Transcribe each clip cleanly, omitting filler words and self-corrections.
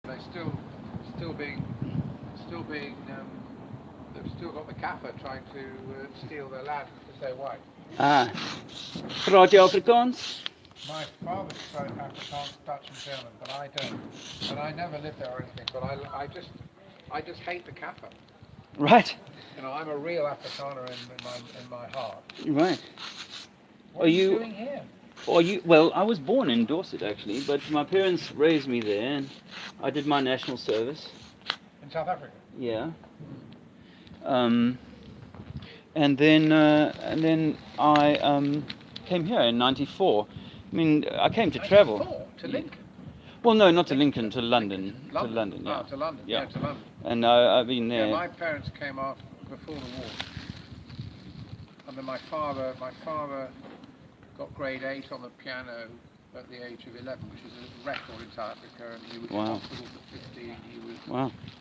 They still being, they've still got the Kaffir trying to steal their land because they're white. Ah, praat jy Afrikaans? My father spoke Afrikaans, Dutch, and German, but I don't. And I never lived there or anything. But I just hate the Kaffir. Right, You know, I'm a real Afrikaner in my heart. right. What are you doing here? Well, I was born in Dorset actually, but my parents raised me there and I did my national service. In South Africa? Yeah. Um, and then I came here in '94. I mean, I came to travel. 94? To Lincoln? Well, no, not to Lincoln, to London. London? To London, yeah. Oh, to London. Yeah. To London. And I've been there. Yeah, my parents came after, before the war. And then my father got grade 8 on the piano at the age of 11, which is a record in South Africa, and he was in hospital for 15. He was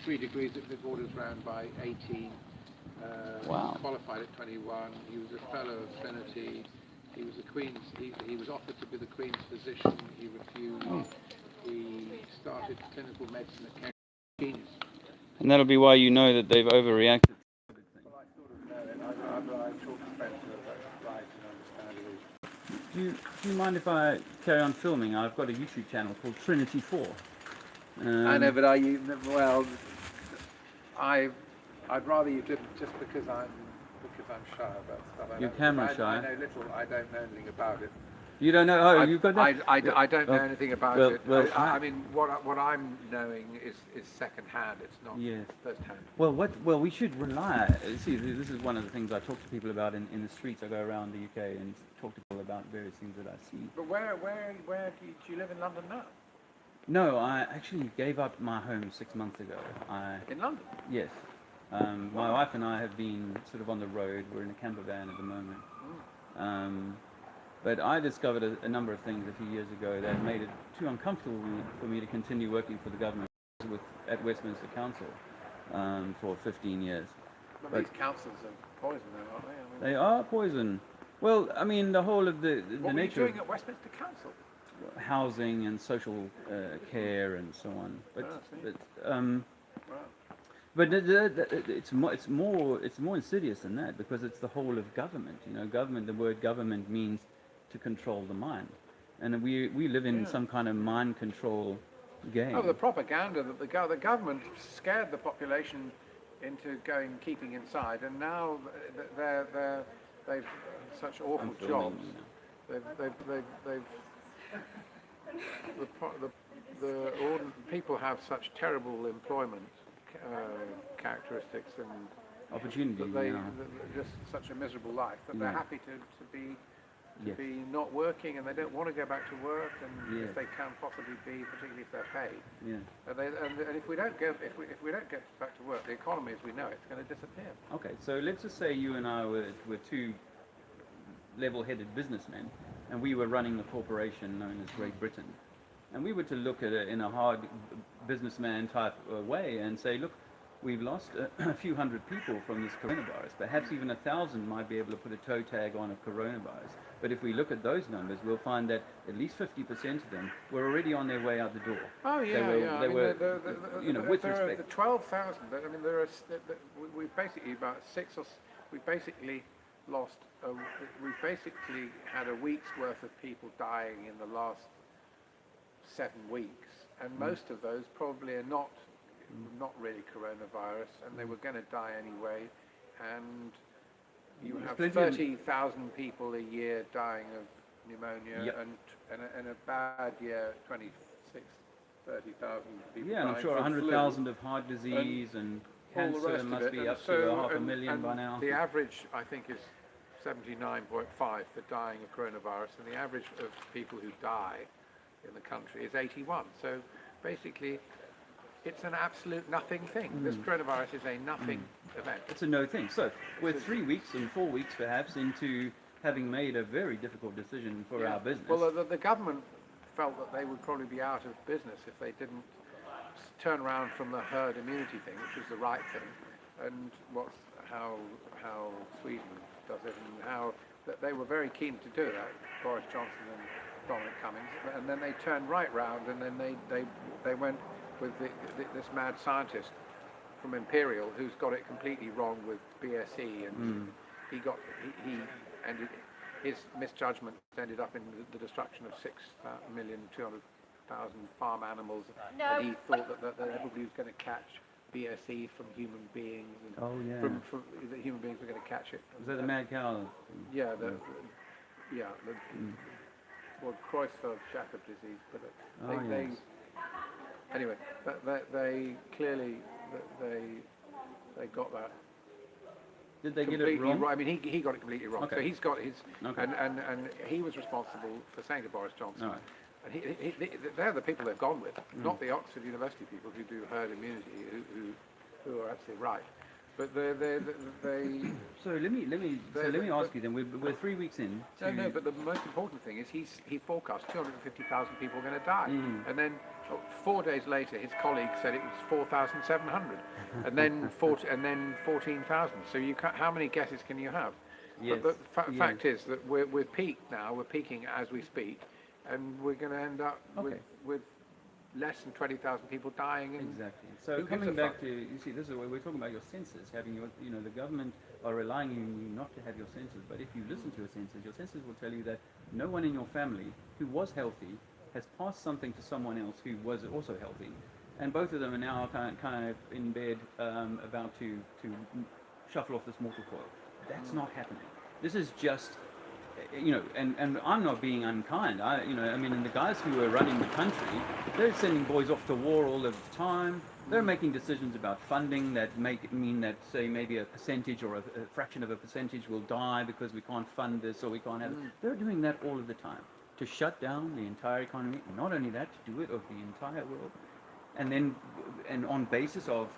3 degrees at the orders round by 18. Qualified at 21. He was a fellow of Trinity. He was he was offered to be the Queen's physician. He refused. He started clinical medicine at Cambridge. Genius. And that'll be why you know that they've overreacted. Well, I sort of know it. I talk to friends who are right and understand it. Do you mind if I carry on filming? I've got a YouTube channel called Trinity 4. I know, but I'd rather you didn't, just because I'm shy about stuff. You're camera shy. I know little. I don't know anything about it. You don't know? Oh, you've got that? I don't know anything about it. Well, I mean, what I'm knowing is second hand. It's not first hand. Well, we should rely. See, this is one of the things I talk to people about in the streets. I go around the UK and talk to people about various things that I see. But where do you live in London now? No, I actually gave up my home 6 months ago. In London? Yes. My wife and I have been sort of on the road. We're in a camper van at the moment. But I discovered a number of things a few years ago that made it too uncomfortable for me to continue working for the government at Westminster Council for 15 years. But these councils are poison, aren't they? I mean, they are poison. Well, I mean, the whole of the what nature were you doing at Westminster Council? Housing and social care and so on. But it's more insidious than that, because it's the whole of government. You know, government. The word government means to control the mind, and we live in some kind of mind control game. Oh, the propaganda that the government scared the population into keeping inside, and now they've such awful jobs. People have such terrible employment characteristics and opportunity. They're just such a miserable life that they're happy to be not working, and they don't want to go back to work, and if they can possibly be, particularly if they're paid. And if we don't get back to work, the economy as we know it's going to disappear. Okay, so let's just say you and I were two level-headed businessmen, and we were running the corporation known as Great Britain, and we were to look at it in a hard businessman type way and say, look, we've lost a few hundred people from this coronavirus. Perhaps even 1,000 might be able to put a toe tag on a coronavirus. But if we look at those numbers, we'll find that at least 50% of them were already on their way out the door. Oh yeah, They were, with respect. The 12,000. I mean, we basically about we basically lost. We basically had a week's worth of people dying in the last 7 weeks, and most of those probably are not really coronavirus, and they were going to die anyway. And you have 30,000 people a year dying of pneumonia, and a bad year, 30,000 people. Yeah, and I'm sure 100,000 of heart disease and cancer must be up to 500,000 by now. The average, I think, is 79.5 for dying of coronavirus, and the average of people who die in the country is 81. So basically, it's an absolute nothing thing. This coronavirus is a nothing event. It's a no thing. So we're 3 weeks and 4 weeks perhaps into having made a very difficult decision for our business. Well, the government felt that they would probably be out of business if they didn't turn around from the herd immunity thing, which is the right thing, and how Sweden does it, and how that they were very keen to do that, Boris Johnson and Dominic Cummings, and then they turned right round, and then they went with this mad scientist from Imperial who's got it completely wrong with BSE, and he ended, his misjudgment ended up in the destruction of 6,200,000 farm animals, and he thought that everybody was going to catch BSE from human beings, and from that human beings were going to catch it. Is that the mad cow? Yeah, well, Creutzfeldt-Jakob disease, but anyway, they clearly they got that. Did they get it Completely wrong? I mean, he got it completely wrong. Okay. So he's got his, Okay. and he was responsible for saying to Boris Johnson, All right. and they're the people they've gone with, not the Oxford University people who do herd immunity, who are absolutely right. But they So let me ask you then. We're 3 weeks in. no, but the most important thing is he forecast 250,000 people were going to die, and then 4 days later his colleague said it was 4,700, and then 14,000. So how many guesses can you have? Yes. But the fact is that we're peaked now. We're peaking as we speak, and we're going to end up with less than 20,000 people dying. Exactly. So who gives coming a back fuck? to, you see, this is where we're talking about your senses, having your, the government are relying on you not to have your senses, but if you listen to your senses will tell you that no one in your family who was healthy has passed something to someone else who was also healthy, and both of them are now kind of in bed about to shuffle off this mortal coil. That's not happening. This is just, and I'm not being unkind. I mean, and the guys who are running the country, they're sending boys off to war all the time. They're making decisions about funding that mean that, say, maybe a percentage or a fraction of a percentage will die because we can't fund this or we can't have it. They're doing that all of the time to shut down the entire economy. And not only that, to do it of the entire world. And on basis of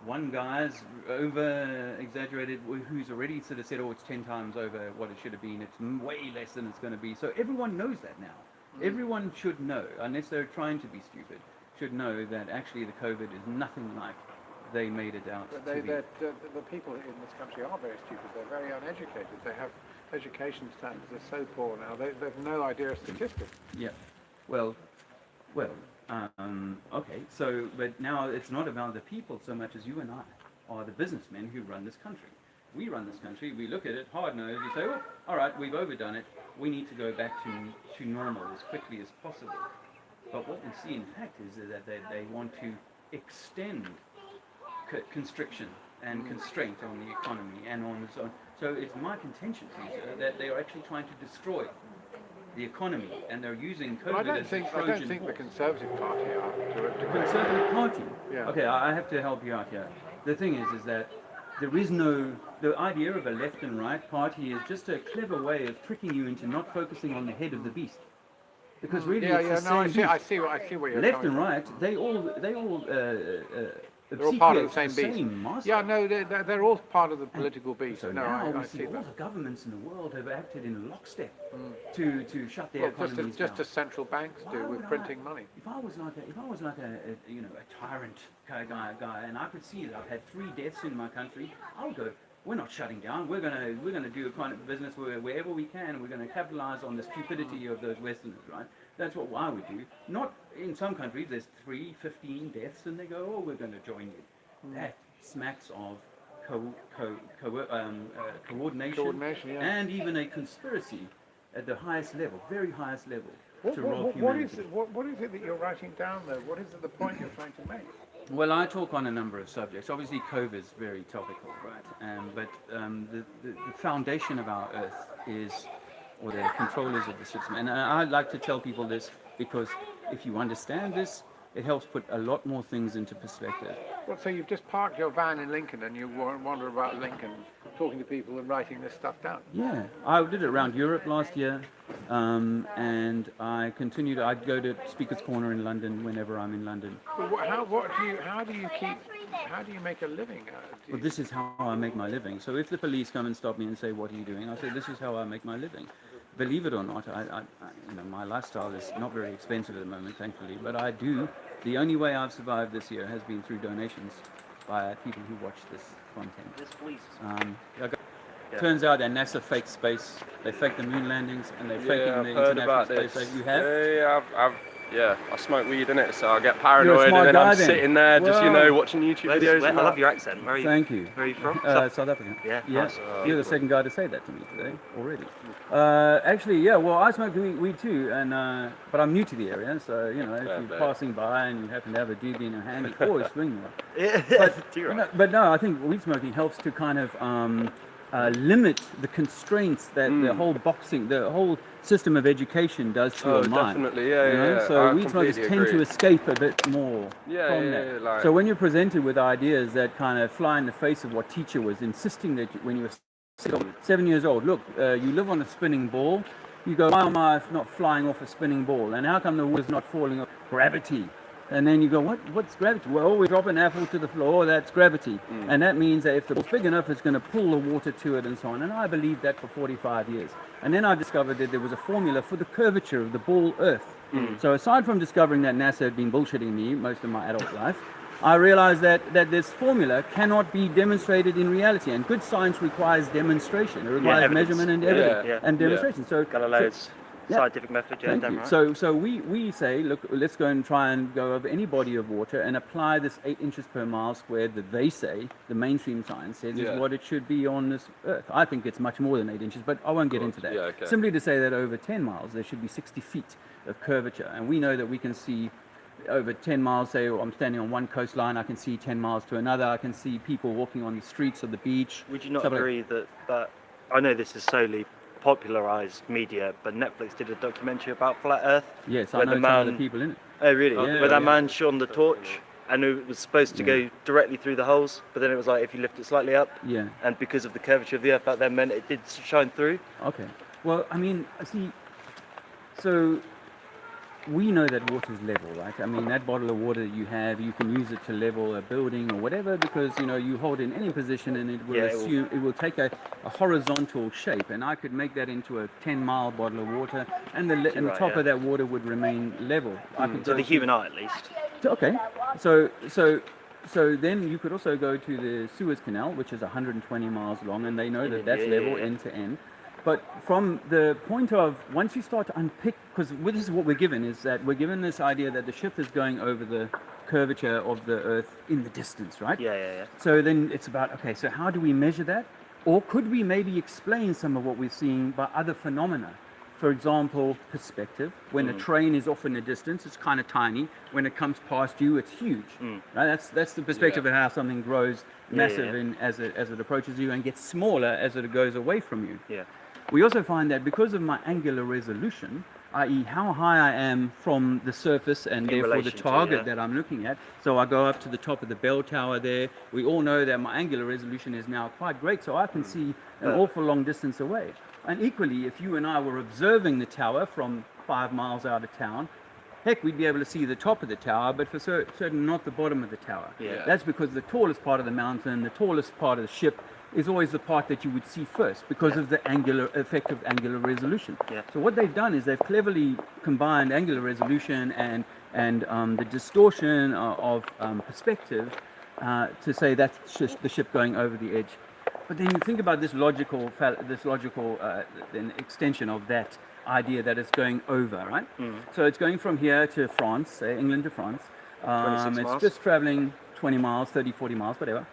one guy's over-exaggerated, who's already sort of said, oh, it's 10 times over what it should have been. It's way less than it's going to be. So everyone knows that now. Everyone should know, unless they're trying to be stupid, should know that actually the COVID is nothing like they made it out But to be. the people in this country are very stupid. They're very uneducated. They have education standards are so poor now. They've no idea of statistics. Yeah. Well. Okay. So, but now it's not about the people so much as you and I are the businessmen who run this country. We run this country. We look at it hard-nosed. We say, well, all right, we've overdone it. We need to go back to normal as quickly as possible. But what we see, in fact, is that they want to extend constriction and constraint on the economy and on so on. So it's my contention, Caesar, that they are actually trying to destroy the economy, and they're using COVID But I as a don't Trojan think the horse. Conservative Party are The Conservative Party. Yeah. Okay, I have to help you out here. The thing is that there is no. The idea of a left and right party is just a clever way of tricking you into not focusing on the head of the beast, because really it's the same beast. I see where you're Left coming and from. right, they all They're all obsequiate part of the to same beast. master. Yeah, no, they're all part of the political beast. So No, now we I see see all that. the governments in the world have acted in lockstep to shut their Well, economies just down. as central banks do Why with would printing money. If I was like a tyrant guy, and I could see that I've had 3 deaths in my country, I would go, we're not shutting down. We're gonna do a kind of business wherever we can. We're gonna capitalize on the stupidity of those Westerners, right? That's what I would do. Not in some countries. There's 3, 15 deaths, and they go, oh, we're gonna join you. That smacks of coordination, yeah. and even a conspiracy at the highest level, very highest level, to rob What humanity. is it that you're writing down though? What is the point you're trying to make? Well, I talk on a number of subjects. Obviously, COVID is very topical, right? But the foundation of our Earth is, or the controllers of the system. And I like to tell people this because if you understand this, it helps put a lot more things into perspective. Well, so you've just parked your van in Lincoln and you wander about Lincoln talking to people and writing this stuff down. Yeah, I did it around Europe last year, and I continue to. I go to Speaker's Corner in London whenever I'm in London. Well, how do you make a living? Well, this is how I make my living. So if the police come and stop me and say, "What are you doing?" I say, "This is how I make my living." Believe it or not, my lifestyle is not very expensive at the moment, thankfully. But I do. The only way I've survived this year has been through donations by people who watch this content. This police. Turns out that NASA faked space. They faked the moon landings, and they're faking I've the heard international about space. this. You have? Yeah, I've Yeah, I smoke weed in it, so I get paranoid, and smart then guy I'm then. sitting there just Well, watching YouTube videos. And I love that. your accent. Where are you? Thank you. Where are you from? South Africa. Yeah, Yeah. nice. You're the second guy to say that to me today already. Actually, yeah. Well, I smoke weed too, and but I'm new to the area, so if you're passing by and you happen to have a doobie in your hand, you always swing one. But no, I think weed smoking helps to kind of limit the constraints that the whole system of education does to your mind. Definitely, yeah. So weed smokers tend to escape a bit more from that. like- So when you're presented with ideas that kind of fly in the face of what teacher was insisting that when you were 7 years old, look, you live on a spinning ball. You go, why am I not flying off a spinning ball? And how come the water's not falling off? Gravity. And then you go, what's gravity? Well, we drop an apple to the floor, that's gravity. And that means that if the ball's big enough, it's going to pull the water to it and so on. And I believed that for 45 years. And then I discovered that there was a formula for the curvature of the ball Earth. So aside from discovering that NASA had been bullshitting me most of my adult life, I realized that this formula cannot be demonstrated in reality. And good science requires demonstration. It requires evidence. measurement and evidence and demonstration. So Galileo's scientific method, Thank damn you. right. So we say, look, let's go and try and go over any body of water and apply this 8 inches per mile squared that they say, the mainstream science says, is what it should be on this Earth. I think it's much more than 8 inches, but I won't get into that. Yeah, okay. Simply to say that over 10 miles, there should be 60 feet of curvature. And we know that we can see over 10 miles, say I'm standing on one coastline, I can see 10 miles to another. I can see people walking on the streets of the beach. Would you not stuff like agree that I know this is solely popularized media, but Netflix did a documentary about flat Earth? Yes, I where know the some of man- the people in it. Oh, really? Yeah, Where that yeah. man shone the torch, and it was supposed to go directly through the holes, but then it was like if you lift it slightly up, Yeah. and because of the curvature of the Earth, that then meant it did shine through. Okay. Well, I mean, see, so we know that water is level, right? I mean, that bottle of water that you have, you can use it to level a building or whatever, because you hold it in any position and it will it will take a horizontal shape, and I could make that into a 10-mile bottle of water, and the top of that water would remain level. I could To go the human eye, at least. Okay, so then you could also go to the Suez Canal, which is 120 miles long, and they know that that's level end to end. But from the point of, once you start to unpick, because this is what we're given, is that we're given this idea that the ship is going over the curvature of the Earth in the distance, right? Yeah. So then it's about, okay, so how do we measure that? Or could we maybe explain some of what we're seeing by other phenomena? For example, perspective. When a train is off in the distance, it's kind of tiny. When it comes past you, it's huge. Right? That's the perspective of how something grows massive as it approaches you and gets smaller as it goes away from you. Yeah. We also find that because of my angular resolution, i.e. how high I am from the surface and therefore the relation to, target that I'm looking at, so I go up to the top of the bell tower there, we all know that my angular resolution is now quite great, so I can see an awful long distance away. And equally, if you and I were observing the tower from 5 miles out of town, heck, we'd be able to see the top of the tower, but for certain not the bottom of the tower. Yeah. That's because the tallest part of the mountain, the tallest part of the ship, is always the part that you would see first because of the effect of angular resolution. Yeah. So what they've done is they've cleverly combined angular resolution and the distortion of perspective to say that's just the ship going over the edge. But then you think about this logical then extension of that idea that it's going over, right? So it's going from here to France, say England to France. 26 it's miles. just traveling 20 miles, 30, 40 miles, whatever.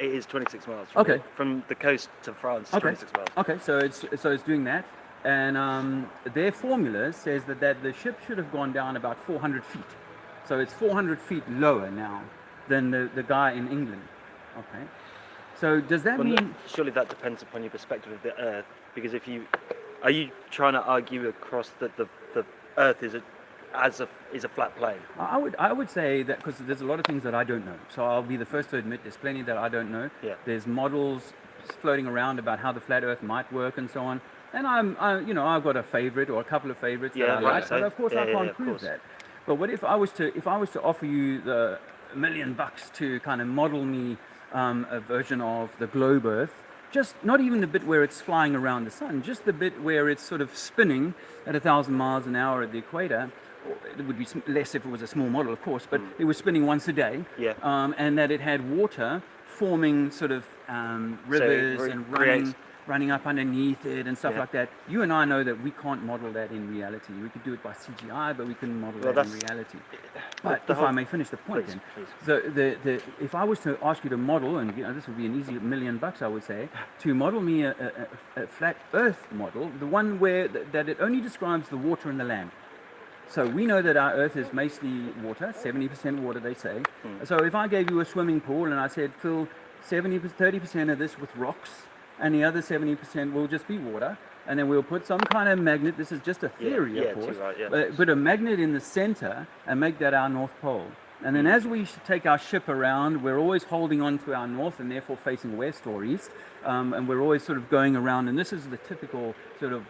It is 26 miles. Okay. From the coast to France, 26 miles. Okay, so it's doing that, and their formula says that the ship should have gone down about 400 feet. So it's 400 feet lower now than the guy in England. Okay. So does that mean? Surely that depends upon your perspective of the Earth, because are you trying to argue across that the Earth is a flat plane? I would say that because there's a lot of things that I don't know. So I'll be the first to admit there's plenty that I don't know. Yeah. There's models floating around about how the flat Earth might work and so on. And I've got a favorite or a couple of favorites that I like, but of course I can't prove that. But what if I was to offer you the $1 million to kind of model me a version of the globe Earth? Just not even the bit where it's flying around the sun, just the bit where it's sort of spinning at 1,000 miles an hour at the equator. It would be less if it was a small model, of course, but it was spinning once a day. Yeah. And that it had water forming sort of rivers and running. running up underneath it and stuff Yeah. like that. You and I know that we can't model that in reality. We could do it by CGI, but we couldn't model Well, that in that's- reality. But the if whole- I may finish the point Please, then. please. So if I was to ask you to model, and this would be an easy $1 million, I would say, to model me a flat Earth model, the one where that it only describes the water and the land. So we know that our Earth is mostly water, 70% water, they say. So if I gave you a swimming pool and I said, fill 30% of this with rocks, and the other 70% will just be water, and then we'll put some kind of magnet. This is just a theory, yeah, of course. too right, yeah. But put a magnet in the center and make that our North Pole. And then as we take our ship around, we're always holding on to our north and therefore facing west or east. And we're always sort of going around. And this is the typical sort of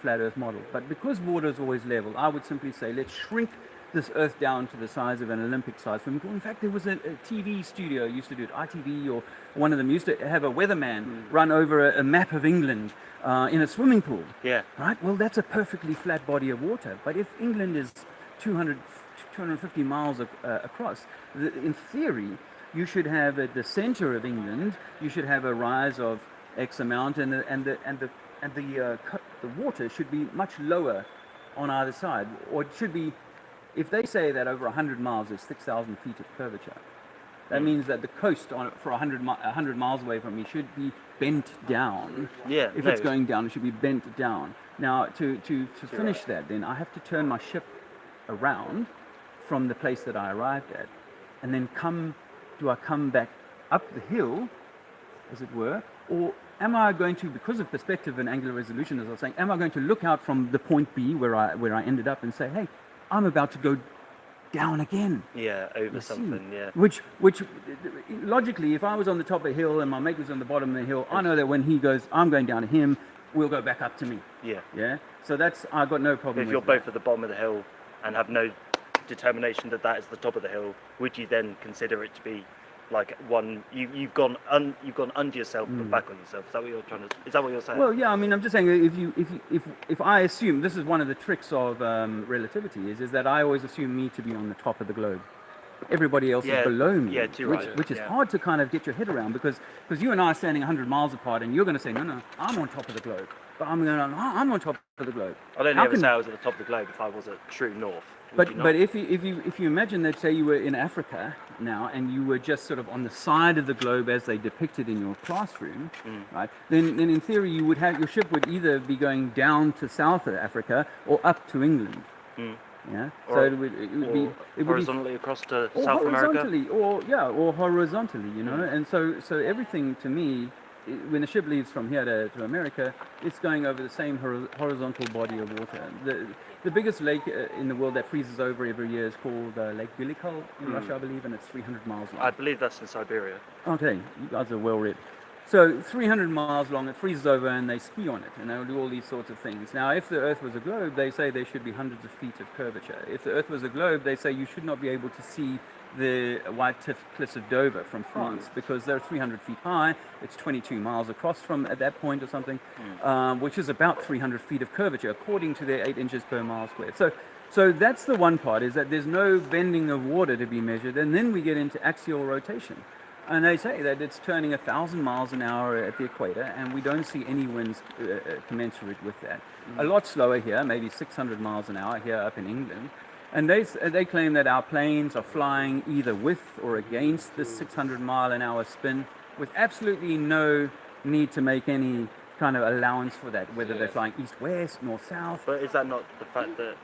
flat Earth model. But because water is always level, I would simply say, let's shrink this Earth down to the size of an Olympic-sized swimming pool. In fact, there was a TV studio used to do it, ITV, or one of them used to have a weatherman run over a map of England in a swimming pool. Yeah. Right? Well, that's a perfectly flat body of water. But if England is 250 miles across, in theory, you should have at the center of England, you should have a rise of X amount, and the water should be much lower on either side, or it should be. If they say that over 100 miles is 6,000 feet of curvature, that means that the coast for 100 miles away from me should be bent down. Yeah, If no. it's going down, it should be bent down. Now, to finish that, then I have to turn my ship around from the place that I arrived at, and then do I come back up the hill, as it were, or am I going to, because of perspective and angular resolution, as I was saying, am I going to look out from the point B where I ended up and say, hey, I'm about to go down again? Yeah, over You see? something, yeah. Which logically, if I was on the top of a hill and my mate was on the bottom of the hill, I know that when he goes, I'm going down to him, we'll go back up to me. Yeah. Yeah. So I've got no problem If with you're that. both at the bottom of the hill and have no determination that is the top of the hill, would you then consider it to be like one? You've gone under yourself but back on yourself. Is that what you're trying to? Is that what you're saying? Well, yeah. I mean, I'm just saying if I assume, this is one of the tricks of relativity is that I always assume me to be on the top of the globe. Everybody else Yeah, is below me, yeah, too which, right, which is yeah. hard to kind of get your head around because you and I are standing 100 miles apart, and you're going to say, no, I'm on top of the globe, but I'm on top of the globe. I'd only How ever can- say I was at the top of the globe if I was at true north. Would you But not? but if you imagine that, say you were in Africa now and you were just sort of on the side of the globe as they depicted in your classroom, right? Then in theory your ship would either be going down to South Africa or up to England. Yeah. Or- So it would be horizontally across to or South America. horizontally, or horizontally, you know. And so everything to me, when the ship leaves from here to America, it's going over the same horizontal body of water. The biggest lake in the world that freezes over every year is called Lake Baikal in Russia, I believe, and it's 300 miles long. I believe that's in Siberia. Okay, you guys are well read. So 300 miles long, it freezes over and they ski on it and they'll do all these sorts of things. Now, if the Earth was a globe, they say there should be hundreds of feet of curvature. If the Earth was a globe, they say you should not be able to see the White Cliffs of Dover from France because they're 300 feet high. It's 22 miles across from at that point or something, which is about 300 feet of curvature according to their 8 inches per mile squared. So that's the one part, is that there's no bending of water to be measured, and then we get into axial rotation. And they say that it's turning 1,000 miles an hour at the equator, and we don't see any winds commensurate with that. A lot slower here, maybe 600 miles an hour here up in England. And they claim that our planes are flying either with or against this 600 mile an hour spin, with absolutely no need to make any kind of allowance for that, whether they're flying east-west, north-south. But is that not the fact that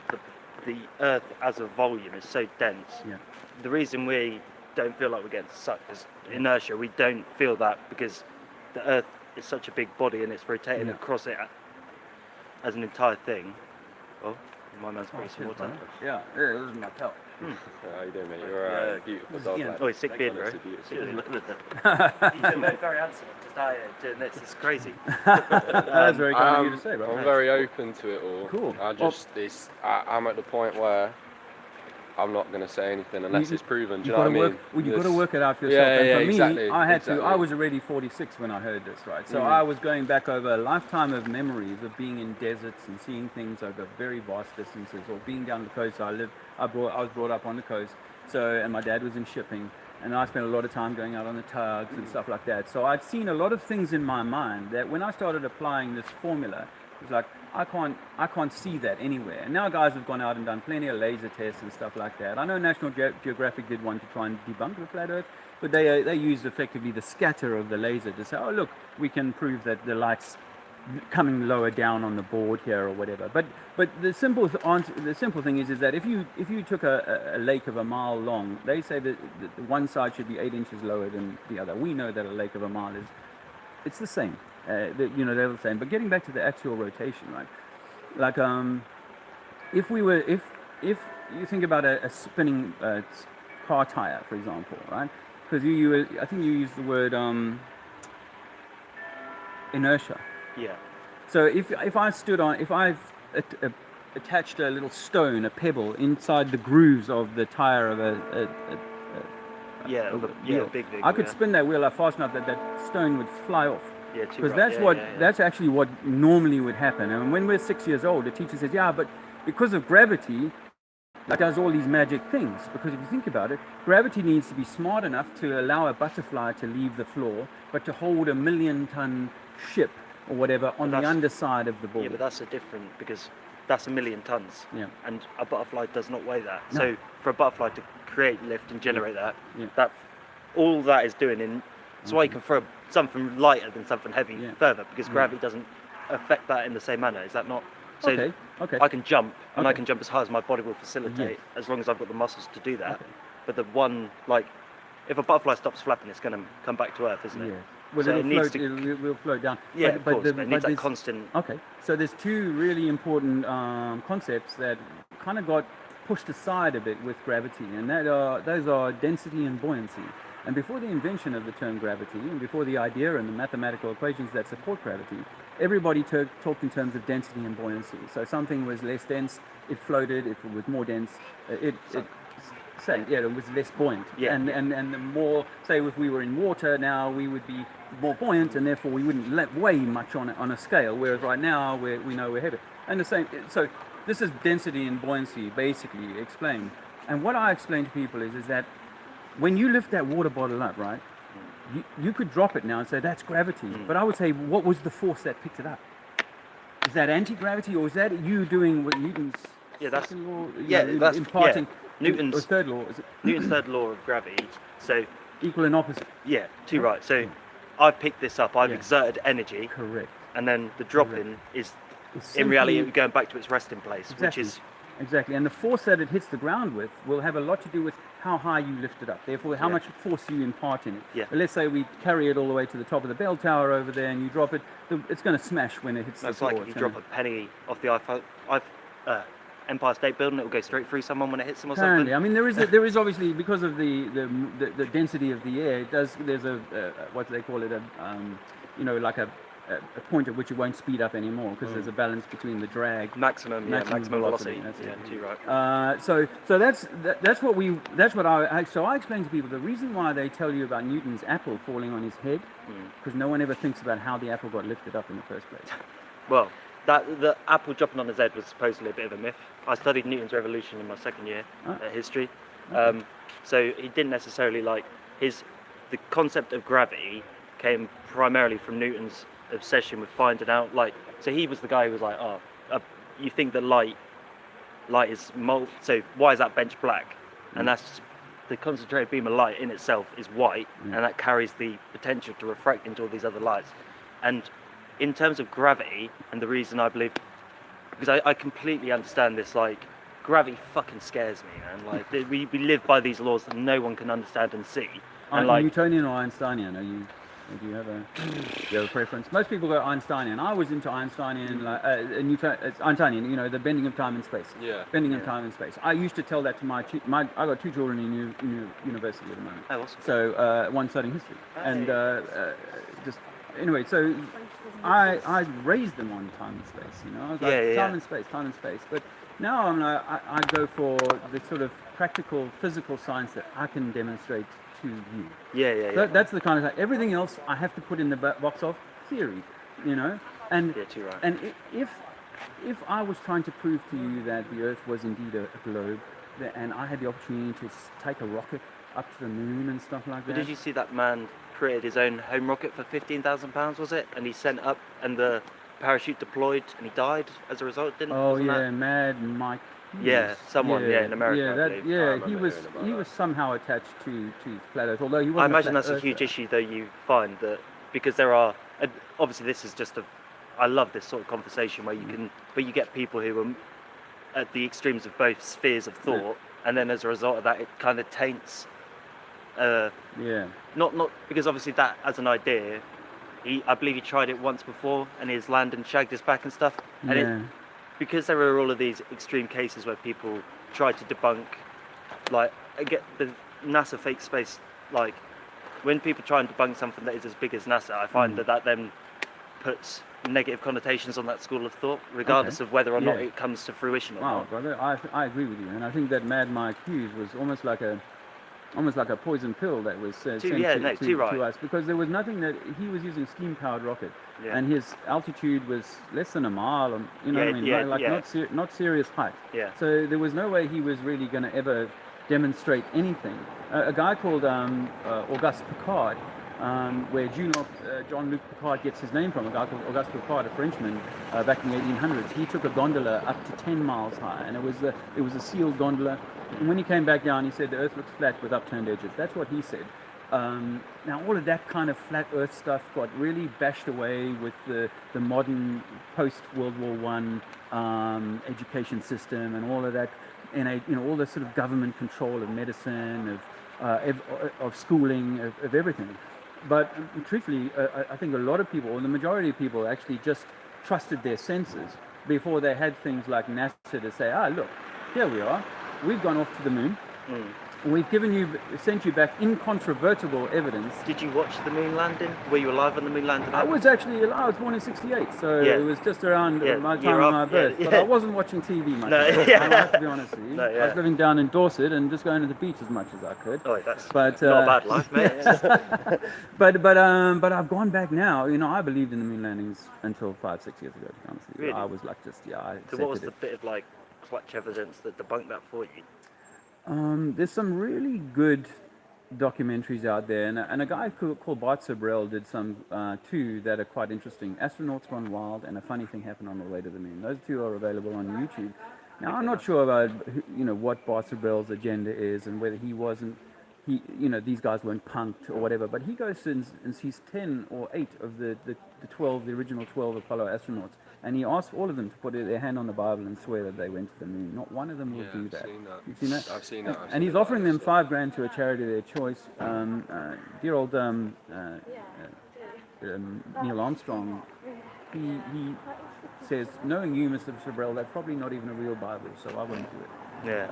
the Earth as a volume is so dense? Yeah. The reason we don't feel like we're getting sucked is inertia. We don't feel that because the Earth is such a big body and it's rotating across it as an entire thing. Oh, my man's bringing some water. Yeah, this is my pal. How you doing, mate? You're a beautiful dog, Yeah. lad. Oh, he's sick beard, bro. Honestly, beautiful. He's very handsome. Just out here doing this. It's crazy. That's very kind of you to say, I'm bro. very open to it all. Cool. I'm at the point where I'm not going to say anything unless it's proven. Do you know what I mean? You've got to work it out for Yeah, yourself. And yeah, for me, exactly, I had exactly. to. I was already 46 when I heard this, right? So I was going back over a lifetime of memories of being in deserts and seeing things over very vast distances, or being down the coast. I was brought up on the coast. So, and my dad was in shipping. and I spent a lot of time going out on the tugs and stuff like that. So I'd seen a lot of things in my mind that when I started applying this formula, it was like, I can't see that anywhere. And now guys have gone out and done plenty of laser tests and stuff like that. I know National Geographic did one to try and debunk the flat Earth, but they used effectively the scatter of the laser to say, oh look, we can prove that the light's coming lower down on the board here or whatever. But the simple thing is that if you took a lake of a mile long, they say that the one side should be 8 inches lower than the other. We know that a lake of a mile it's the same. They're the same. But getting back to the axial rotation, right? Like if you think about a spinning car tire, for example, right? Because I think you used the word inertia. Yeah. So if I've attached a little stone, a pebble, inside the grooves of the tire of a wheel, big. I could spin that wheel up fast enough that stone would fly off. Yeah, because that's actually what normally would happen. And when we're 6 years old, the teacher says, yeah, but because of gravity, it does all these magic things. Because if you think about it, gravity needs to be smart enough to allow a butterfly to leave the floor, but to hold a 1 million-ton ship or whatever on the underside of the board. Yeah, but that's different because that's 1 million tons. Yeah. And a butterfly does not weigh that. No. So for a butterfly to create lift and generate that, Yeah. all that is doing that's why you can throw something lighter than something heavy further, because gravity doesn't affect that in the same manner. Is that not? So Okay. I can jump, and I Okay. can jump as high as my body will facilitate, Yes. as long as I've got the muscles to do that. Okay. But the one, if a butterfly stops flapping, it's going to come back to Earth, isn't it? Yeah. Well, So it will float down. Yeah, of course, but it needs that there's- constant. Okay, so there's two really important concepts that kind of got pushed aside a bit with gravity, and those are density and buoyancy. And before the invention of the term gravity, and before the idea and the mathematical equations that support gravity, everybody talked in terms of density and buoyancy. So something was less dense, it floated. If it was more dense, it sank. Yeah, it was less buoyant. Yeah. And the more, say, if we were in water now, we would be more buoyant, and therefore we wouldn't weigh much on a scale. Whereas right now we know we're heavy. And the same. So this is density and buoyancy basically explained. And what I explain to people is that when you lift that water bottle up, right, you could drop it now and say that's gravity. But I would say, what was the force that picked it up? Is that anti-gravity, or is that you doing what Newton's second law? Imparting Newton's or third law. Is it Newton's third law of gravity. So equal and opposite? yeah, too right. So I've picked this up. I've exerted energy, Correct. and then the dropping is It's in reality simply- going back to its resting place, which is Exactly, and the force that it hits the ground with will have a lot to do with how high you lift it up. Therefore, how much force you impart in it. Yeah. But let's say we carry it all the way to the top of the bell tower over there, and you drop it. It's going to smash when it hits the it's floor. like if you It's drop gonna- a penny off the Empire State Building, it will go straight through someone when it hits them or Apparently, something. I mean, there is obviously, because of the density of the air. There's a what do they call it? Like a point at which it won't speed up anymore, because there's a balance between the drag. Maximum velocity. That's Yeah, it. too right. So that's what I explain to people. The reason why they tell you about Newton's apple falling on his head, because no one ever thinks about how the apple got lifted up in the first place. Well, the apple dropping on his head was supposedly a bit of a myth. I studied Newton's revolution in my second year at history, so he didn't necessarily the concept of gravity came primarily from Newton's obsession with finding out so he was the guy who was like, you think that light is so why is that bench black? And that's the concentrated beam of light in itself is white, and that carries the potential to refract into all these other lights. And in terms of gravity, and the reason I believe, because I completely understand this, gravity fucking scares me, man. We live by these laws that no one can understand and see. And Newtonian or Einsteinian? Do you have a preference? Most people go Einsteinian. I was into Einsteinian, Einsteinian. The bending of time and space. Yeah. Bending of time and space. I used to tell that to I got two children in university at the moment. Oh, awesome. So one studying history, and anyway. So I raised them on time and space. I was like time and space. But now I go for the sort of practical physical science that I can demonstrate to you. Yeah. That's the kind of thing. Everything else I have to put in the box of theory, And Yeah, too right. and if I was trying to prove to you that the Earth was indeed a globe, and I had the opportunity to take a rocket up to the moon and stuff like But that. did you see that man created his own home rocket for £15,000, was it? And he sent up, and the parachute deployed, and he died as a result. Didn't? Oh wasn't yeah, that? Mad Mike. Yeah, Hughes. someone, in America, Yeah, I that, believe. I yeah, remember he was hearing about he that. was somehow attached to flat Earth, although he wasn't. I a imagine flat that's a earther. huge issue, though. You find that because there are, and obviously, this is just a. I love this sort of conversation where you can, but you get people who are at the extremes of both spheres of thought, and then as a result of that, it kind of taints. Yeah. Not because obviously that as an idea, I believe he tried it once before, and his land and shagged his back and stuff, and Yeah. because there are all of these extreme cases where people try to debunk, like, get the NASA fake space, like, when people try and debunk something that is as big as NASA, I find that then puts negative connotations on that school of thought, regardless of whether or not Yeah. it comes to fruition or Wow, not. brother, I agree with you, and I think that Mad Mike Hughes was almost like a poison pill that was sent Too to right. us, because there was nothing that he was using steam-powered rocket, Yeah. and his altitude was less than a mile, and you know Yeah, what I mean, yeah, like yeah. not serious height. Yeah. So there was no way he was really going to ever demonstrate anything. A guy called Auguste Piccard, where Jean-Luc Picard gets his name from, a guy called Auguste Piccard, a Frenchman, back in the 1800s. He took a gondola up to 10 miles high, and it was a sealed gondola. And when he came back down, he said the Earth looks flat with upturned edges. That's what he said. Now all of that kind of flat Earth stuff got really bashed away with the modern post-World War I education system and all of that, and all the sort of government control of medicine, of schooling, of everything. But truthfully, I think a lot of people, or the majority of people, actually just trusted their senses before they had things like NASA to say, look, here we are. We've gone off to the moon. We've sent you back incontrovertible evidence. Did you watch the moon landing? Were you alive on the moon landing? I was actually alive. I was born in '68, so Yeah. it was just around Yeah, my year time of up, my yeah, birth. But yeah. I wasn't watching TV much. No, I have to be honest with you. No, I yeah. was living down in Dorset and just going to the beach as much as I could. Oh, that's But, not a bad life, mate. But I've gone back now. I believed in the moon landings until 5-6 years ago. To be honest with you, Really? I was like, I So what was accepted the bit of like clutch evidence that debunked that for you? There's some really good documentaries out there, and a guy called Bart Sibrel did some two that are quite interesting. Astronauts Gone Wild and A Funny Thing Happened on the Way to the Moon. Those two are available on YouTube. Now I'm not sure about what Bart Sibrel's agenda is and whether these guys weren't punked or whatever, but he goes and sees 10 or 8 of the original 12 Apollo astronauts, and he asks all of them to put their hand on the Bible and swear that they went to the moon. Not one of them will do that. You've seen that? I've seen that. And he's offering them $5,000 to a charity of their choice. Dear old Neil Armstrong, he says, knowing you, Mr. Sibrel, that's probably not even a real Bible, so I won't do it. Yeah.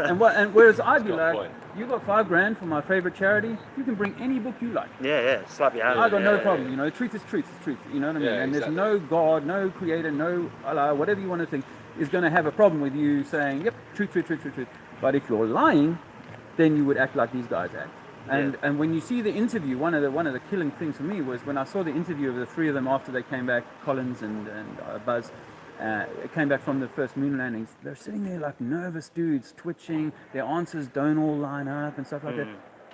And whereas I'd be got a like, point. you got $5,000 for my favorite charity, you can bring any book you like. Yeah. Slap your hand. I got no yeah. problem. Truth is truth is truth. You know what I mean? Yeah, and exactly. there's no God, no creator, no Allah, whatever you want to think, is going to have a problem with you saying, yep, truth. But if you're lying, then you would act like these guys act. And when you see the interview, one of the killing things for me was when I saw the interview of the three of them after they came back, Collins and Buzz, came back from the first moon landings. They're sitting there like nervous dudes, twitching. Their answers don't all line up and stuff like that.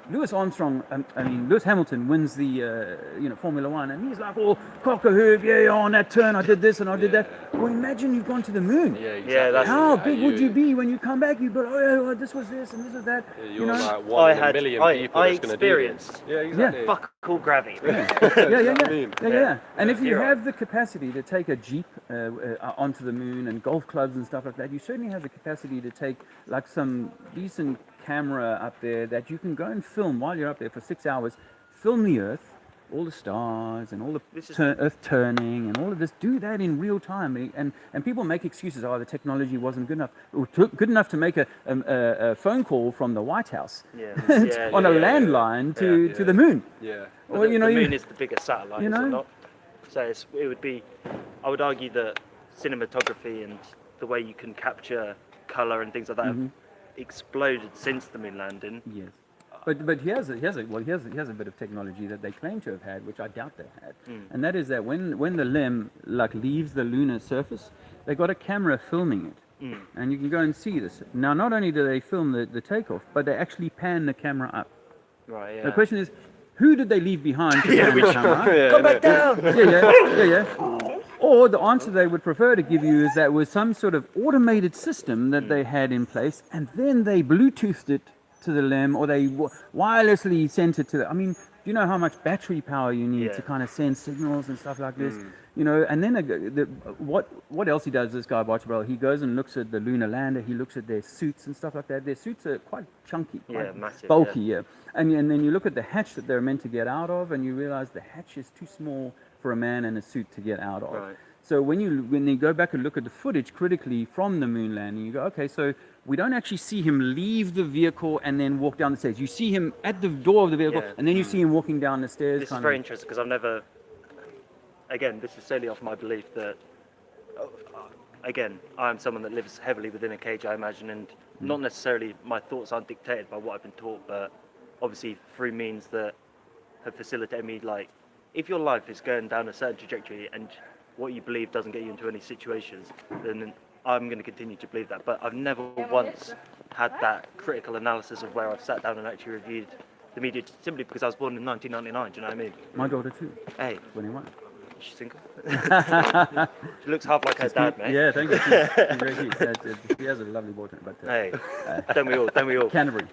Lewis Hamilton wins the Formula One, and he's like, "Oh, cock a hoop, yeah, on that turn, I did this and I did that." Well, imagine you've gone to the moon. Yeah, exactly. Yeah, that's- How big would you be when you come back? You'd be like, "Oh, this was this and this was that." You're like I one in a had- million I- people I that's going to do this. experienced- Yeah, exactly. Fuck all gravity. Yeah. And if you You're have the capacity to take a jeep onto the moon and golf clubs and stuff like that, you certainly have the capacity to take like some decent camera up there that you can go and film while you're up there for 6 hours, film the Earth, all the stars and all the This is- Earth turning and all of this. Do that in real time, and people make excuses. Oh, the technology wasn't good enough. It was good enough to make a phone call from the White House on a landline to the moon. Yeah. Well, the moon is the biggest satellite, is it not? So it would be. I would argue that cinematography and the way you can capture color and things like that have exploded since the moon landing. Yes, but he has a bit of technology that they claim to have had, which I doubt they had, and that is that when the LEM leaves the lunar surface, they got a camera filming it, And you can go and see this. Now, not only do they film the takeoff, but they actually pan the camera up. Right. Yeah. The question is, who did they leave behind to pan the camera up? Come back down. Yeah. Or the answer they would prefer to give you is that was some sort of automated system that they had in place, and then they Bluetoothed it to the LEM, or they wirelessly sent it to the. I mean, do you know how much battery power you need to kind of send signals and stuff like this? You know, and then what else he does, this guy Botchwell, he goes and looks at the lunar lander, he looks at their suits and stuff like that. Their suits are quite chunky, quite massive, bulky, yeah. And then you look at the hatch that they're meant to get out of, and you realize the hatch is too small for a man in a suit to get out of. Right. So when you go back and look at the footage critically from the moon landing, you go, okay, so we don't actually see him leave the vehicle and then walk down the stairs. You see him at the door of the vehicle, and then you see him walking down the stairs. This is very interesting because I've never. Again, this is solely off my belief that. Again, I am someone that lives heavily within a cage, I imagine, and not necessarily my thoughts aren't dictated by what I've been taught, but obviously through means that have facilitated me. Like, if your life is going down a certain trajectory and what you believe doesn't get you into any situations, then I'm going to continue to believe that. But I've never once had that critical analysis of where I've sat down and actually reviewed the media simply because I was born in 1999. Do you know what I mean? My daughter too. Hey, 21. she's single. She looks half like her dad, mate. Yeah, thank you. She's very cute. She has a lovely boyfriend, but Hey, don't we all? Don't we all? Canterbury.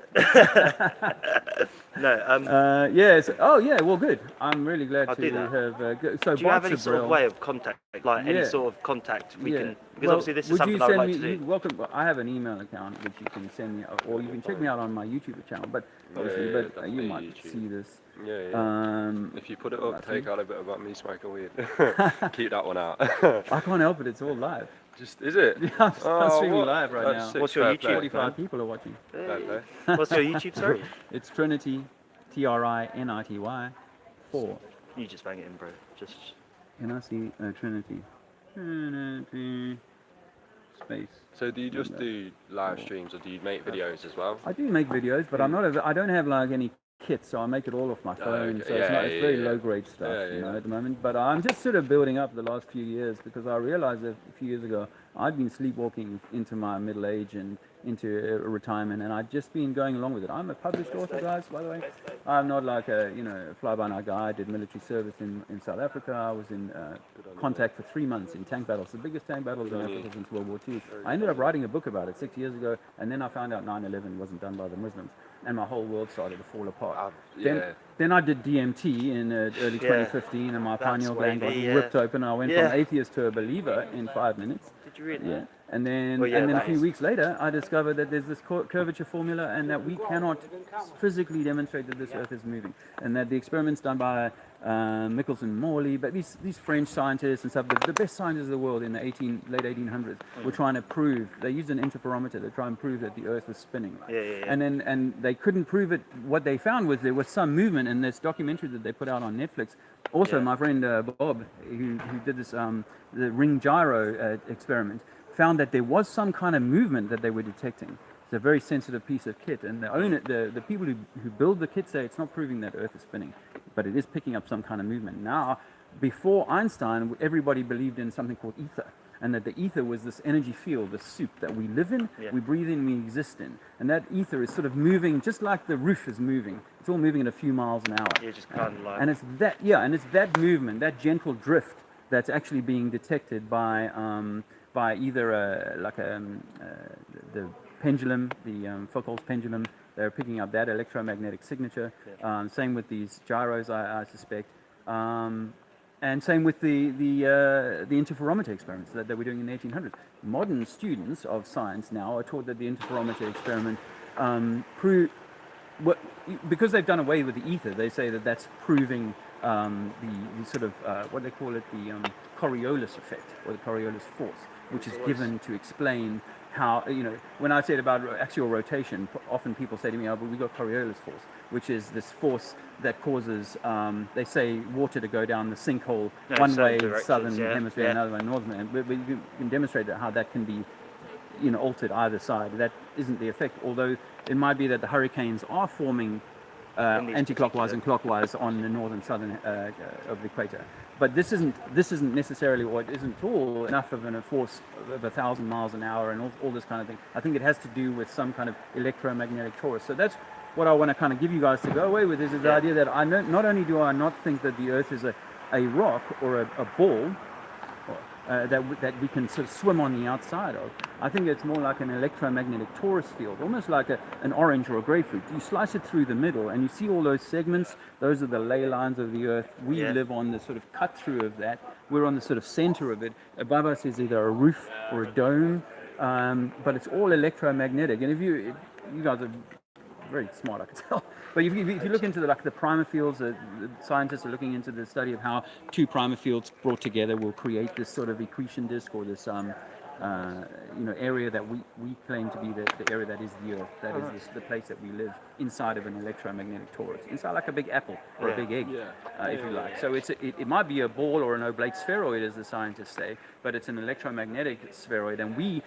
No. Yes. Oh, yeah. Well, good. I'm really glad I'll to do that. have. So, Do you have any Botcha sort of Brill- way of contact, like any Yeah. sort of contact we Yeah. can? Because Well, obviously this is would something you I'd send like me, to do. you welcome. I have an email account which you can send me, or you can check me out on my YouTube channel. But obviously, yeah, you definitely might YouTube. see this. Yeah. If you put it up, that's take it. out a bit about me smoking weed. Keep that one out. I can't help it. It's all live. Just is it? I'm Oh, streaming what? live right That's now. sick. What's your Fair YouTube? play, 45 man. people are watching. Fair play. What's your YouTube? Sorry. It's Trinity, TRINITY 4. You just bang it in, bro. Just. Can I see Trinity? Trinity space. So do you just do live streams, or do you make videos as well? I do make videos, but I don't have like any kit, so I make it all off my phone. okay. So it's, Yeah, it's very yeah. low grade stuff, Yeah, you know, yeah. at the moment. But I'm just sort of building up the last few years because I realized that a few years ago I'd been sleepwalking into my middle age and into retirement, and I'd just been going along with it. I'm a published author, guys, by the way. I'm not like a fly-by-night guy. I did military service in South Africa. I was in contact for 3 months in tank battles, the biggest tank battles in Africa since World War II. I ended up writing a book about it 6 years ago, and then I found out 9/11 wasn't done by the Muslims, and my whole world started to fall apart. Then I did DMT in early 2015, and my pineal gland got wavy, ripped open. I went Yeah. from atheist to a believer in 5 minutes. Did you read Yeah, that? and then Well, yeah, a that few is- weeks later, I discovered that there's this curvature formula, and that we cannot physically demonstrate that this Earth is moving, and that the experiments done by Michelson Morley, but these French scientists and stuff, the best scientists of the world in the late 1800s, were trying to prove. They used an interferometer to try and prove that the Earth was spinning. Yeah. And they couldn't prove it. What they found was there was some movement in this documentary that they put out on Netflix. Also, Yeah. my friend Bob, who did this the ring gyro experiment, found that there was some kind of movement that they were detecting. It's a very sensitive piece of kit, and the people who build the kit say it's not proving that Earth is spinning, but it is picking up some kind of movement. Now, before Einstein, everybody believed in something called ether, and that the ether was this energy field, the soup that we live in, we breathe in, we exist in. And that ether is sort of moving just like the roof is moving. It's all moving at a few miles an hour. You're just kind of like. And it's that movement, that gentle drift, that's actually being detected by either the pendulum, the Foucault's pendulum. They're picking up that electromagnetic signature. Same with these gyros, I suspect. And same with the interferometer experiments that they were doing in the 1800s. Modern students of science now are taught that the interferometer experiment because they've done away with the ether, they say that that's proving the sort of what they call it, the Coriolis effect, or the Coriolis force, which is given to explain how, when I said about axial rotation, often people say to me, oh, but we got Coriolis force, which is this force that causes, they say, water to go down the sinkhole one way, southern hemisphere, another way, northern hemisphere. But you can demonstrate how that can be altered either side. That isn't the effect, although it might be that the hurricanes are forming In these anti-clockwise and clockwise on the north and southern of the equator. But this isn't necessarily, or it isn't at all enough of a force of 1,000 miles an hour and all this kind of thing. I think it has to do with some kind of electromagnetic torus. So that's what I want to kind of give you guys to go away with, is the idea that I not only do I not think that the Earth is a rock or a ball that we can sort of swim on the outside of. I think it's more like an electromagnetic torus field, almost like an orange or a grapefruit. You slice it through the middle and you see all those segments. Those are the ley lines of the Earth. We live on the sort of cut through of that. We're on the sort of center of it. Above us is either a roof or a dome, but it's all electromagnetic. And if you guys are very smart, I can tell. But if you look into the primer fields, the scientists are looking into the study of how two primer fields brought together will create this sort of accretion disk, or this area that we claim to be the area that is the Earth, that is the place that we live inside of an electromagnetic torus, inside like a big apple or a big egg, if you like. So it might be a ball or an oblate spheroid, as the scientists say, but it's an electromagnetic spheroid, and we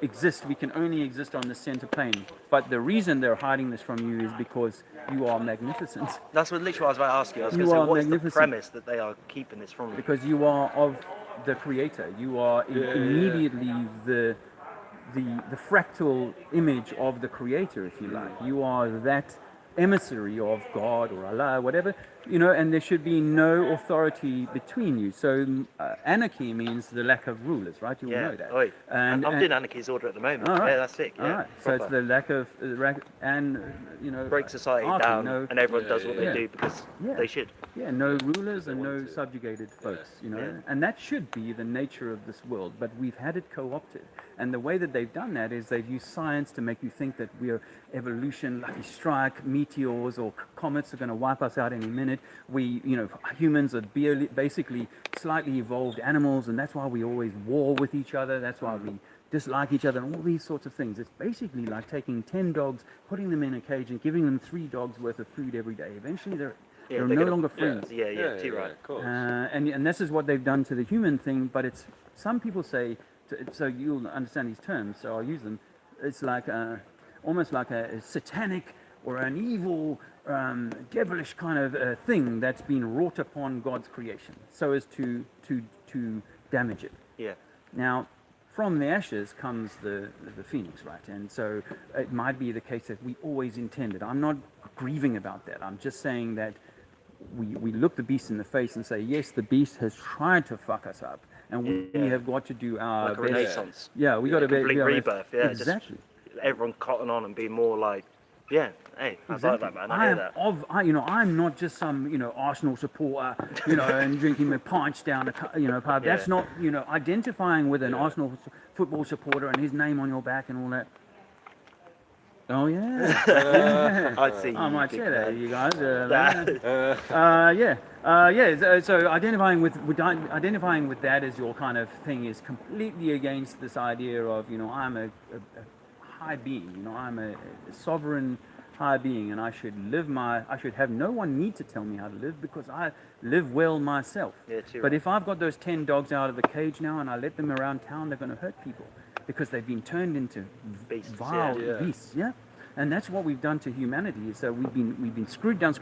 can only exist on the center plane. But the reason they're hiding this from you is because you are magnificent. That's what literally I was about to ask you. I was going to say, what's the premise that they are keeping this from you? Because you are of the Creator. You are immediately the fractal image of the Creator, if you like. You are that emissary of God or Allah, whatever, and there should be no authority between you. So anarchy means the lack of rulers, right? You all know that. Oi. And I'm doing Anarchy's Order at the moment. Right. Yeah, that's sick. All right. So it's the lack of break society down, and everyone does what they do because they should. Yeah, no rulers and no subjugated folks, and that should be the nature of this world. But we've had it co-opted, and the way that they've done that is they've used science to make you think that we're evolution, lucky strike, meteors or comets are going to wipe us out any minute. We, humans are basically slightly evolved animals, and that's why we always war with each other. That's why we dislike each other, and all these sorts of things. It's basically like taking 10 dogs, putting them in a cage, and giving them 3 dogs worth of food every day. Eventually, they're no longer friends. Too right. Of course. And this is what they've done to the human thing. But it's, some people say, so you'll understand these terms, so I'll use them. It's like almost like a satanic or an evil, devilish kind of thing that's been wrought upon God's creation, so as to damage it. Yeah. Now, from the ashes comes the phoenix, right? And so it might be the case that we always intended. I'm not grieving about that. I'm just saying that we look the beast in the face and say, yes, the beast has tried to fuck us up, and we have got to do our like a best. Renaissance. Yeah, we got to be complete rebirth. Yeah, exactly. Just everyone cotton on and be more like, hey, I like that, man. I hear that. I'm not just some, Arsenal supporter, and drinking my pints down the, pub. Yeah. That's not, identifying with an Arsenal football supporter and his name on your back and all that. Oh yeah. I see. I might big share that man. with you guys. So identifying with that as your kind of thing is completely against this idea of I'm a high being. I'm a sovereign high being, and I should have no one need to tell me how to live because I live well myself. Yeah, too but right. if I've got those 10 dogs out of the cage now and I let them around town, they're going to hurt people because they've been turned into Beasts, vile beasts. Yeah. And that's what we've done to humanity. Is that we've been screwed down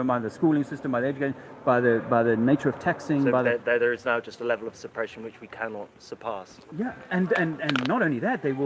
by the schooling system, by the education, by the nature of taxing. So there is now just a level of suppression which we cannot surpass. Yeah, and not only that, they've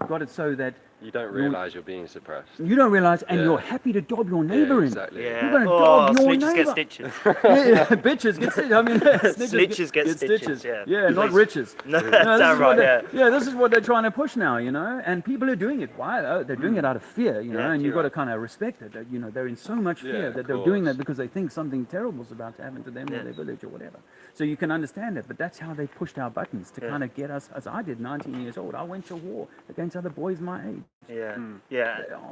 got it so that You don't realise you're being suppressed. you don't realise, and you're happy to dob your neighbour in. Exactly. Yeah. You're going to dog your snitches neighbour. get stitches. Yeah, bitches get stitches. I mean, Snitches get stitches, yeah. Yeah, not riches. No, this is damn what right, yeah, this is what they're trying to push now, and people are doing it. Why? They're doing it out of fear, and you've got to kind of respect it. That, they're in so much fear that they're doing that because they think something terrible is about to happen to them or their village or whatever. So you can understand it, but that's how they pushed our buttons to kind of get us, as I did, 19 years old. I went to war against other boys my age. Yeah.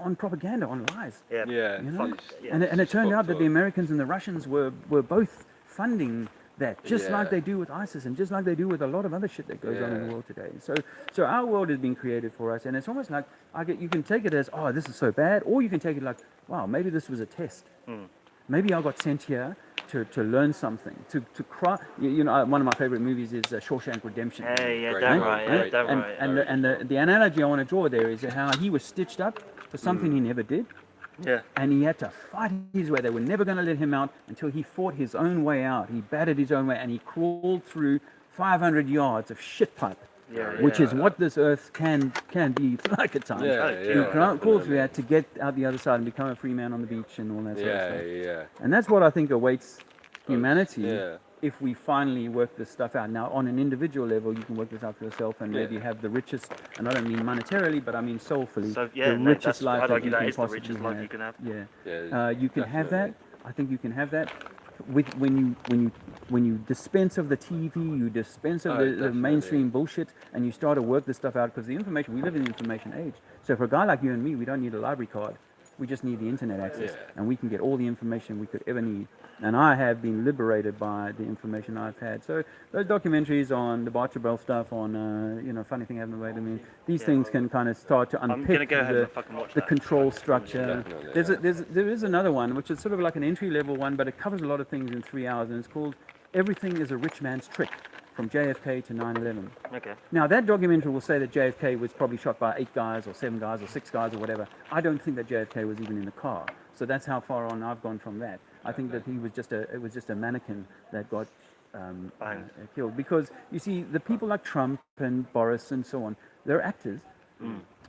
On propaganda, on lies. Yeah. Yeah. And it turned out that the Americans and the Russians were both funding that, just like they do with ISIS and just like they do with a lot of other shit that goes on in the world today. So our world has been created for us, and it's almost like you can take it as, oh, this is so bad, or you can take it like, wow, maybe this was a test. Maybe I got sent here to learn something, to cry. One of my favorite movies is Shawshank Redemption. Hey, yeah, Great damn movie. right, yeah, damn right. And the analogy I want to draw there is how he was stitched up for something he never did, Yeah. And he had to fight his way. They were never going to let him out until he fought his own way out. He battered his own way, and he crawled through 500 yards of shit pipe, Yeah, which is yeah. what this earth can be like at times. Yeah, He yeah, crawled through definitely. that to get out the other side and become a free man on the beach and all that sort of Yeah, stuff. yeah. And that's what I think awaits humanity yeah. if we finally work this stuff out. Now, on an individual level, you can work this out for yourself and maybe Yeah. have the richest, and I don't mean monetarily, but I mean soulfully, So yeah, the no, richest that's, life I'd that argue you that can is the possibly richest have. life you can have. Yeah. Yeah, You can have that. definitely. I think you can have that. When you dispense of the TV, you dispense of Oh, the definitely. mainstream bullshit, and you start to work this stuff out, because the information, we live in the information age. So for a guy like you and me, we don't need a library card. We just need the internet access, Yeah. and we can get all the information we could ever need. And I have been liberated by the information I've had. So those documentaries on the Barchabel stuff, on funny thing happened away to me. These Yeah. things can kind of start to I'm unpick gonna go home and fucking watch the that. control structure. Definitely, There is another one which is sort of like an entry level one, but it covers a lot of things in 3 hours, and it's called "Everything Is a Rich Man's Trick," from JFK to 9/11. Okay. Now, that documentary will say that JFK was probably shot by 8 guys or 7 guys or 6 guys or whatever. I don't think that JFK was even in the car. So that's how far on I've gone from that. I think that it was just a mannequin that got Banged. killed. Because, you see, the people like Trump and Boris and so on, they're actors.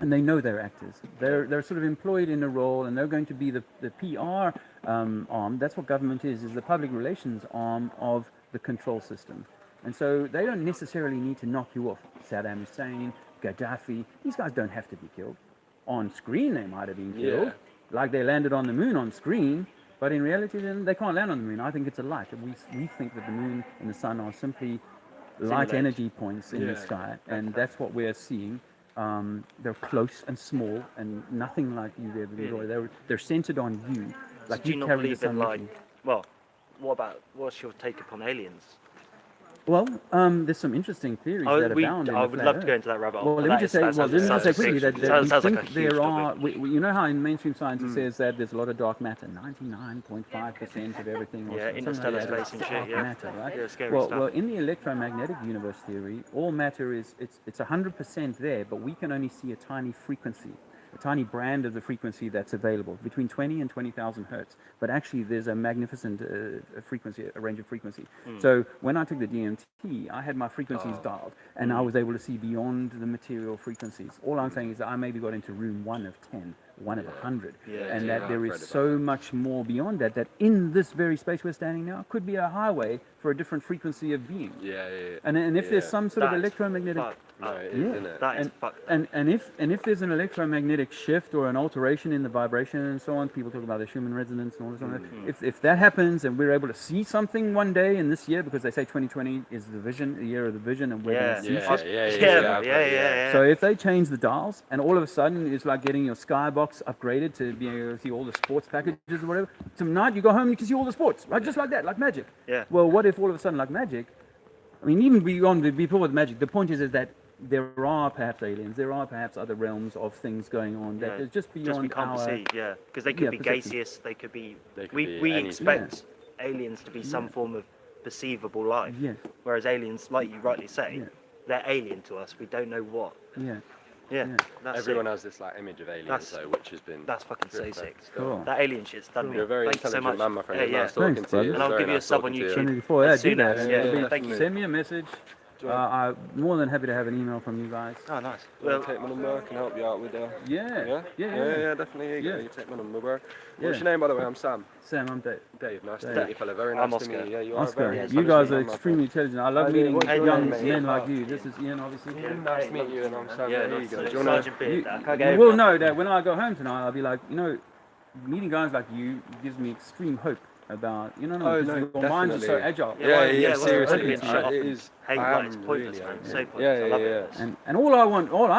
And they know they're actors. They're sort of employed in a role, and they're going to be the PR arm. That's what government is the public relations arm of the control system. And so they don't necessarily need to knock you off. Saddam Hussein, Gaddafi, these guys don't have to be killed. On screen, they might have been killed, Yeah. like they landed on the moon on screen, but in reality, then they can't land on the moon. I think it's a light. We think that the moon and the sun are simply light Simulated. energy points in the Yeah. sky, and that's what we're seeing. They're close and small, and nothing like you ever enjoy. Really? They're centered on you, like Do you you not carry the believe sun in with like? you. Well, what's your take upon aliens? Well, there's some interesting theories that abound in I the would flat love Earth. to go into that rabbit hole. Well, but let me just say quickly that we sounds like a think huge there are. topic. You know how in mainstream science it says that there's a lot of dark matter, 99.5% of everything. Or Yeah, something interstellar like that is space and shit, dark yeah. matter, right? Yeah, scary well, stuff. well, in the electromagnetic universe theory, all matter is it's 100% there, but we can only see a tiny frequency. A tiny brand of the frequency that's available, between 20 and 20,000 hertz. But actually, there's a magnificent frequency, a range of frequency. So when I took the DMT, I had my frequencies dialed, and I was able to see beyond the material frequencies. All I'm saying is that I maybe got into room 1 of 10, 1 of 100, Yeah, and yeah, that I've there read is about so much more beyond that. That in this very space we're standing now could be a highway for a different frequency of being. Yeah. And if there's Yeah. some sort of That is electromagnetic fucked No, up. it is, Yeah. isn't it? That is and, fucked up. and if there's an electromagnetic shift or an alteration in the vibration and so on, people talk about the Schumann resonance and all this sort of if that happens and we're able to see something one day in this year, because they say 2020 is the year of the vision, and we're going to see Yeah, shit. yeah. So if they change the dials and all of a sudden it's like getting your skybox upgraded to be able to see all the sports packages or whatever, tonight you go home and you can see all the sports, right? Just like that, like magic. Yeah. Well, what if all of a sudden, like magic, I mean, even before the magic, the point is that there are perhaps aliens, there are perhaps other realms of things going on that is just beyond we can't our... perceive, yeah, because they could yeah, be perception. gaseous, they could be. They could we be we anything. expect aliens to be some form of perceivable life, Yes. whereas aliens, like you rightly say, Yeah. they're alien to us. We don't know what. Yeah, Yeah, Yeah. that's Everyone it. has this like image of aliens, That's- though, which has been. That's fucking so dripped sick. still. cool. That alien shit's done me. You're a very Thank you so intelligent much. man, my friend. Yeah, It was yeah. nice talking Thanks, to you. brother. It And was I'll very give you a nice sub on talking to YouTube. 74, yeah, As do soon that. as, yeah, It'd be- definitely. Send me a message. I'm more than happy to have an email from you guys. Oh, nice. Well, Well, take my number. I can help you out with Yeah, definitely. Here you Yeah. go. You take my number, bro. Yeah. What's your name, by the way? I'm Sam. Sam, I'm Dave. Dave. Nice to Dave. meet you, fella. Very I'm nice to Oscar. meet you. Yeah, you are Oscar, very you intelligent guys are man, my extremely friend. intelligent. I love How do meeting you- Hey, young mate. men like you. This is Ian, obviously. Nice to meet you, and I'm Sam. yeah, There you nice go. to Do you wanna? Sergeant Beard. You will know that when I go home tonight, I'll be like, meeting guys like you gives me extreme hope about, Oh, because no, your minds are so definitely. agile. Yeah, well, yeah, well, seriously. opening shit off It and is. hate I light, it's am pointless, really man. am. So pointless. Yeah, I love yeah, it. yeah. And all I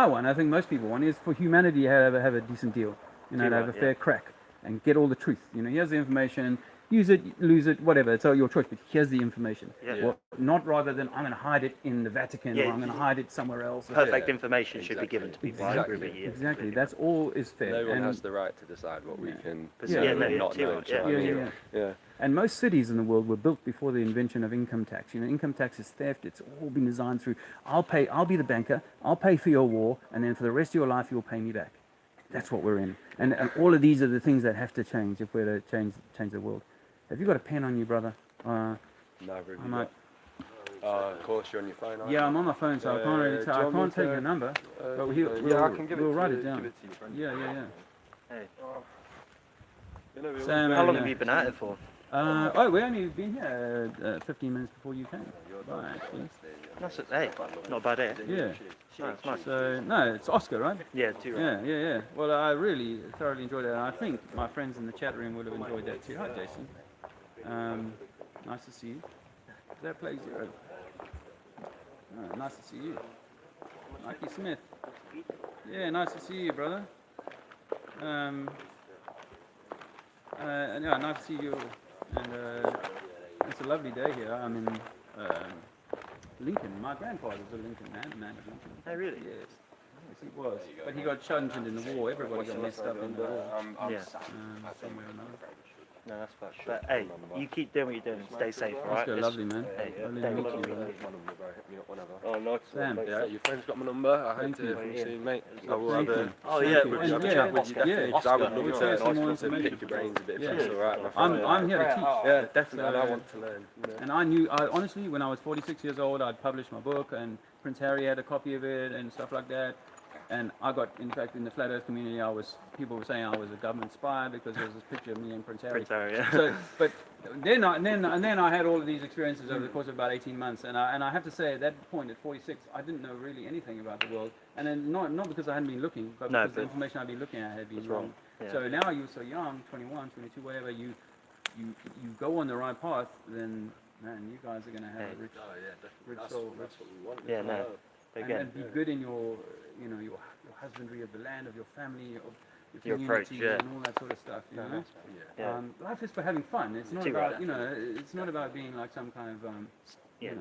want, I think most people want, is for humanity to have a decent deal, to have a Yeah. fair crack and get all the truth. Here's the information, use it, lose it, whatever. It's all your choice, but here's the information. Yeah. Well, not rather than I'm going to hide it in the Vatican Yeah, or I'm going to hide it somewhere else. Perfect Yeah, information should be given to people. I agree with you. Exactly. That's all is fair. No one And- has the right to decide what we can Yeah, know no, and not too know. much, do you know yeah. what I Yeah, mean? Yeah. And most cities in the world were built before the invention of income tax. Income tax is theft. It's all been designed through, I'll be the banker, I'll pay for your war, and then for the rest of your life, you'll pay me back. That's what we're in. And all of these are the things that have to change if we're to change the world. Have you got a pen on you, brother? No, really. I might. Of course, you're on your phone. Aren't Yeah, you? I'm on my phone, so I can't really do tell. you I want me can't take to- your number. But yeah, I can give it. we'll to write you, it down. Give it to your friend. Yeah. Hey, You know, we all- Sam, how long yeah. have you been at it for? Oh, we only been here 15 minutes before you came. Right, actually. That's it. Hey, not a bad day. Yeah. No, it's nice. So no, it's Oscar, right? Yeah, too right. Yeah. Well, I really thoroughly enjoyed it, and I think my friends in the chat room would have enjoyed that too. Hi, Jason. Nice to see you. That plays zero. Oh, nice to see you. Mikey Smith. Yeah, nice to see you, brother. And yeah, nice to see you. And it's a lovely day here. I'm in Lincoln. My grandfather was a Lincoln man of Lincoln. Oh, really? Yes. Yes, he was. But he got challenged in the war. Everybody got messed up in the war. Yeah. Somewhere or another. No, that's fine. But hey, you keep doing what you're doing. Stay safe, alright? Oscar, lovely man. Hey, Lovely Dave, to meet love you. you. Hit my number, bro. Hit me up whenever. Oh, nice. Sam. Yeah, your friend's got my number. I hope Thank to you. hear from you soon, mate. I will Thank have you. a. Oh, Thank yeah, you. we'll And have a yeah, chat with you, yeah, definitely. 'cause I would We'll love share to some more information. pick your brains a bit. Yeah. If that's alright, my friend. I'm here to teach. Yeah, definitely. And I want to learn. You know. And I honestly, when I was 46 years old, I'd published my book, and Prince Harry had a copy of it and stuff like that. And I got, in fact, in the flat Earth community, people were saying I was a government spy because there was this picture of me and Prince Harry. Prince Harry, yeah. So, but then I had all of these experiences over the course of about 18 months, and I have to say at that point at 46, I didn't know really anything about the world, and then not because I hadn't been looking, but No, because the but- information I'd been looking at had been wrong. Yeah. So now you're so young, 21, 22, whatever, you go on the right path, then man, you guys are going to have a rich, Oh yeah, definitely. rich That's, soul, that's what we want. Yeah, no. and, Again, and be good in your husbandry of the land, of your family, of Your your approach, community, yeah. and all that sort of stuff. You know? yeah. Life is for having fun. It's not Too about right. it's not about being like some kind of Yeah.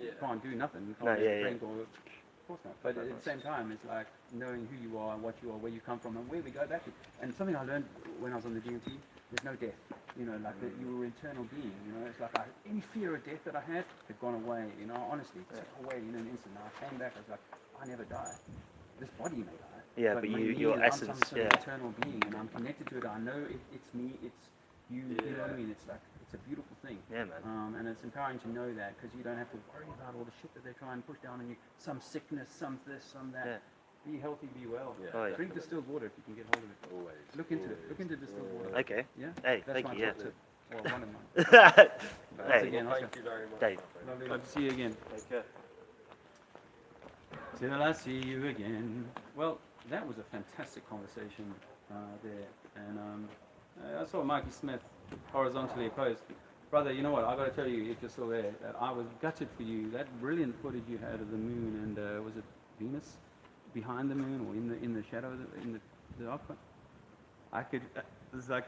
you can't do nothing. You No, can't yeah, drink or of course not. But at the same time, it's like knowing who you are, what you are, where you come from, and where we go back to. And something I learned when I was on the DMT, there's no death. You know, like that you were an eternal being. You know, it's like any fear of death that I had had gone away. You know, honestly, it took away in an instant. And I came back. I was like, I never die. This body may die. Yeah, but me, your I'm essence, some yeah. eternal being, and I'm connected to it. I know it's me. It's you. You know what I mean? It's like it's a beautiful thing. Yeah, man. And it's empowering to know that because you don't have to worry about all the shit that they try and push down on you. Some sickness, some this, some that. Yeah. Be healthy, be well. Yeah, Oh, yeah. Drink distilled water if you can get hold of it. Always. Look into it. Look into distilled water. Okay. Yeah. Hey, That's thank my you, yeah. top tip. Well, one of mine. Thanks Hey, again, Oscar. Thank you very much. Dave. Lovely. Love to see you again. Take care. Till I see you again. Well, that was a fantastic conversation there. And I saw Mikey Smith horizontally opposed. Brother, you know what? I got to tell you, if you're still there, that I was gutted for you. That brilliant footage you had of the moon and was it Venus behind the moon or in the shadow of in the aqua? I could. It was like,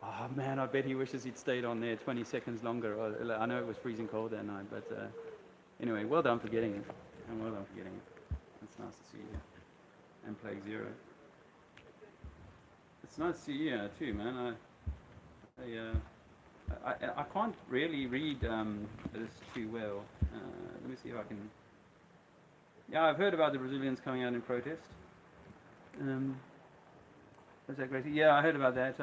oh man, I bet he wishes he'd stayed on there 20 seconds longer. I know it was freezing cold that night, but anyway, well done for getting it. And well done for getting it. It's nice to see you. And Plague Zero. It's nice to see you too, man. I can't really read this too well. Let me see if I can. Yeah, I've heard about the Brazilians coming out in protest. Was that crazy? Yeah, I heard about that.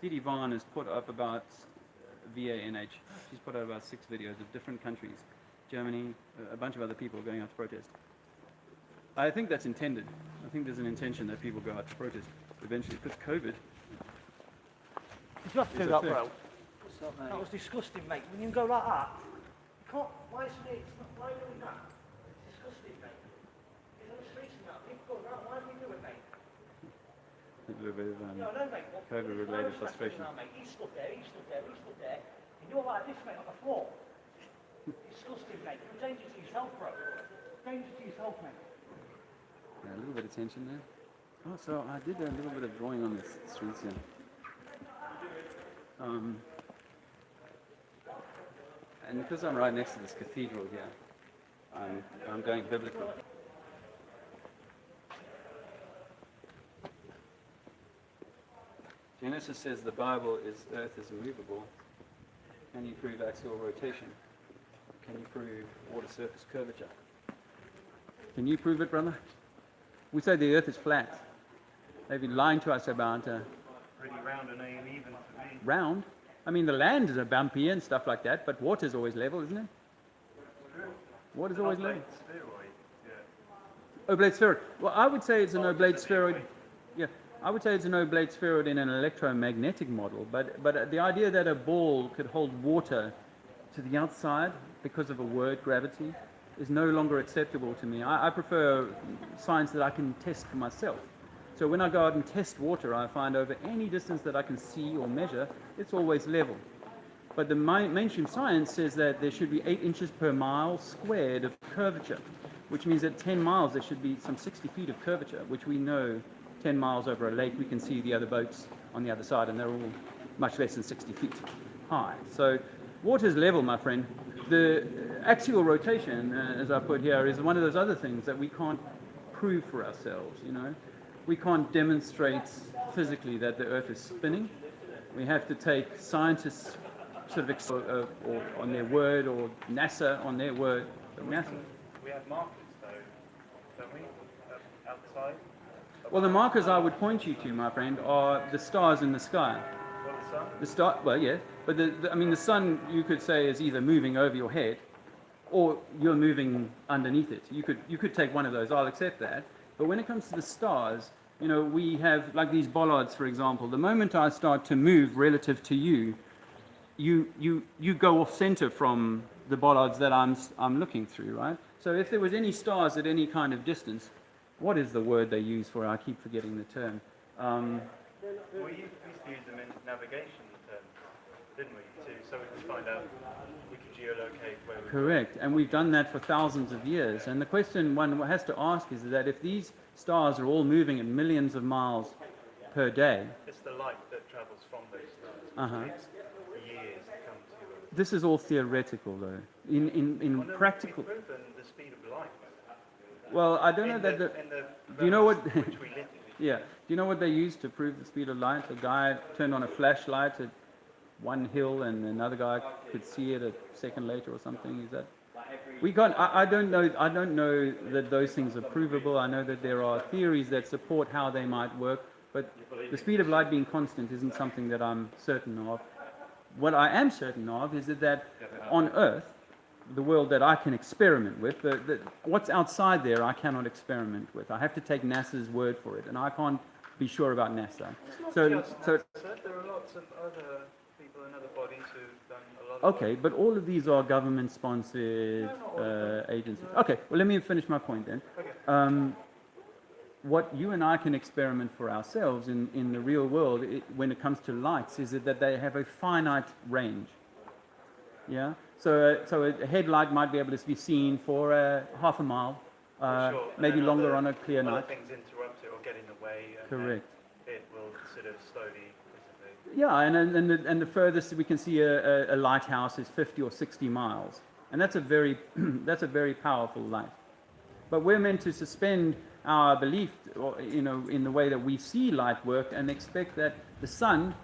Didi Vaughn has put up about VANH. She's put out about 6 videos of different countries. Germany, a bunch of other people going out to protest. I think that's intended. I think there's an intention that people go out to protest eventually, because COVID. Did you have to do It's that, a bro? What's up, mate? That was disgusting, mate. When you go like that, you can't. Why isn't it? Why are you doing that? It's disgusting, mate. It's on the streets and that. People go around. Why do we do it, mate? A little bit of No, no, mate. What, COVID-related why was that frustration. doing that, mate? He stood there. He stood there. He stood there. And you're like this, mate, on the floor. Disgusting, mate. You're a danger to yourself, bro. Danger to yourself, mate. Yeah, a little bit of tension there. Oh, so I did a little bit of drawing on the streets here. And because I'm right next to this cathedral here, I'm going biblical. Genesis says the Bible is Earth is immovable. Can you prove axial rotation? Can you prove water surface curvature? Can you prove it, brother? We say the Earth is flat. They've been lying to us about Pretty round and even for me. round. I mean, the land is a bumpy and stuff like that, but water's always level, isn't it? Water's always level. Oblate spheroid. Well, I would say it's an oblate spheroid. Yeah, I would say it's an oblate spheroid in an electromagnetic model. But the idea that a ball could hold water to the outside because of a word, gravity, is no longer acceptable to me. I prefer science that I can test for myself. So when I go out and test water, I find over any distance that I can see or measure, it's always level. But the mainstream science says that there should be 8 inches per mile squared of curvature, which means that 10 miles there should be some 60 feet of curvature, which we know 10 miles over a lake, we can see the other boats on the other side, and they're all much less than 60 feet high. So water's level, my friend. The axial rotation, as I put here, is one of those other things that we can't prove for ourselves, you know. We can't demonstrate physically that the Earth is spinning. We have to take scientists sort of or on their word, or NASA on their word. NASA. We have markers though, don't we? Outside. Well, the markers I would point you to, my friend, are the stars in the sky. Well, the sun. The star, well, yeah, but I mean, the sun, you could say, is either moving over your head, or you're moving underneath it. You could take one of those. I'll accept that. But when it comes to the stars, you know, we have like these bollards, for example. The moment I start to move relative to you, you go off center from the bollards that I'm looking through, right? So if there was any stars at any kind of distance, what is the word they use for it? I keep forgetting the term. We used to use them in navigation terms, didn't we? So we could find out, we could geolocate where we were. Correct, and we've done that for thousands of years. And the question one has to ask is that if these stars are all moving at millions of miles per day, It's the light that travels from those stars. Uh-huh. It takes years to come to us. this is all theoretical, though. In practical, We've proven the speed of light. well, I don't know In that. the Do you know what? realms which we live in. Yeah. Do you know what they used to prove the speed of light? A guy turned on a flashlight at one hill, and another guy could see it a second later or something. Is that? We can't. I don't know. I don't know that those things are provable. I know that there are theories that support how they might work, but the speed of light being constant isn't something that I'm certain of. What I am certain of is that on Earth, the world that I can experiment with, what's outside there I cannot experiment with. I have to take NASA's word for it, and I can't be sure about NASA. So There are lots of other people and other bodies who've done a lot of okay, but all of these are government-sponsored agencies. Okay, well, let me finish my point then. What you and I can experiment for ourselves in the real world, when it comes to lights, is that they have a finite range. Yeah. So a headlight might be able to be seen for half a mile, Sure. And maybe then longer on a clear other night. things interrupt it or get in the way. And Correct. then it will sort of slowly dissipate. Yeah, and the furthest we can see a lighthouse is 50 or 60 miles, and that's a very that's a very powerful light. But we're meant to suspend our belief, in the way that we see light work, and expect that the sun,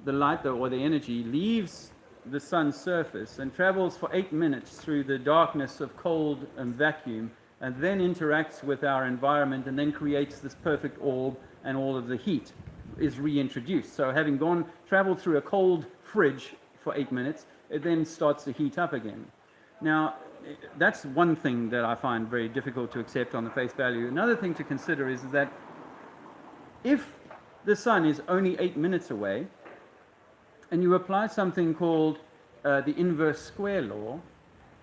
the light or the energy, leaves the sun's surface and travels for 8 minutes through the darkness of cold and vacuum, and then interacts with our environment, and then creates this perfect orb, and all of the heat is reintroduced. So having traveled through a cold fridge for 8 minutes, it then starts to heat up again. Now, that's one thing that I find very difficult to accept on the face value. Another thing to consider is that if the sun is only 8 minutes away, and you apply something called the inverse square law,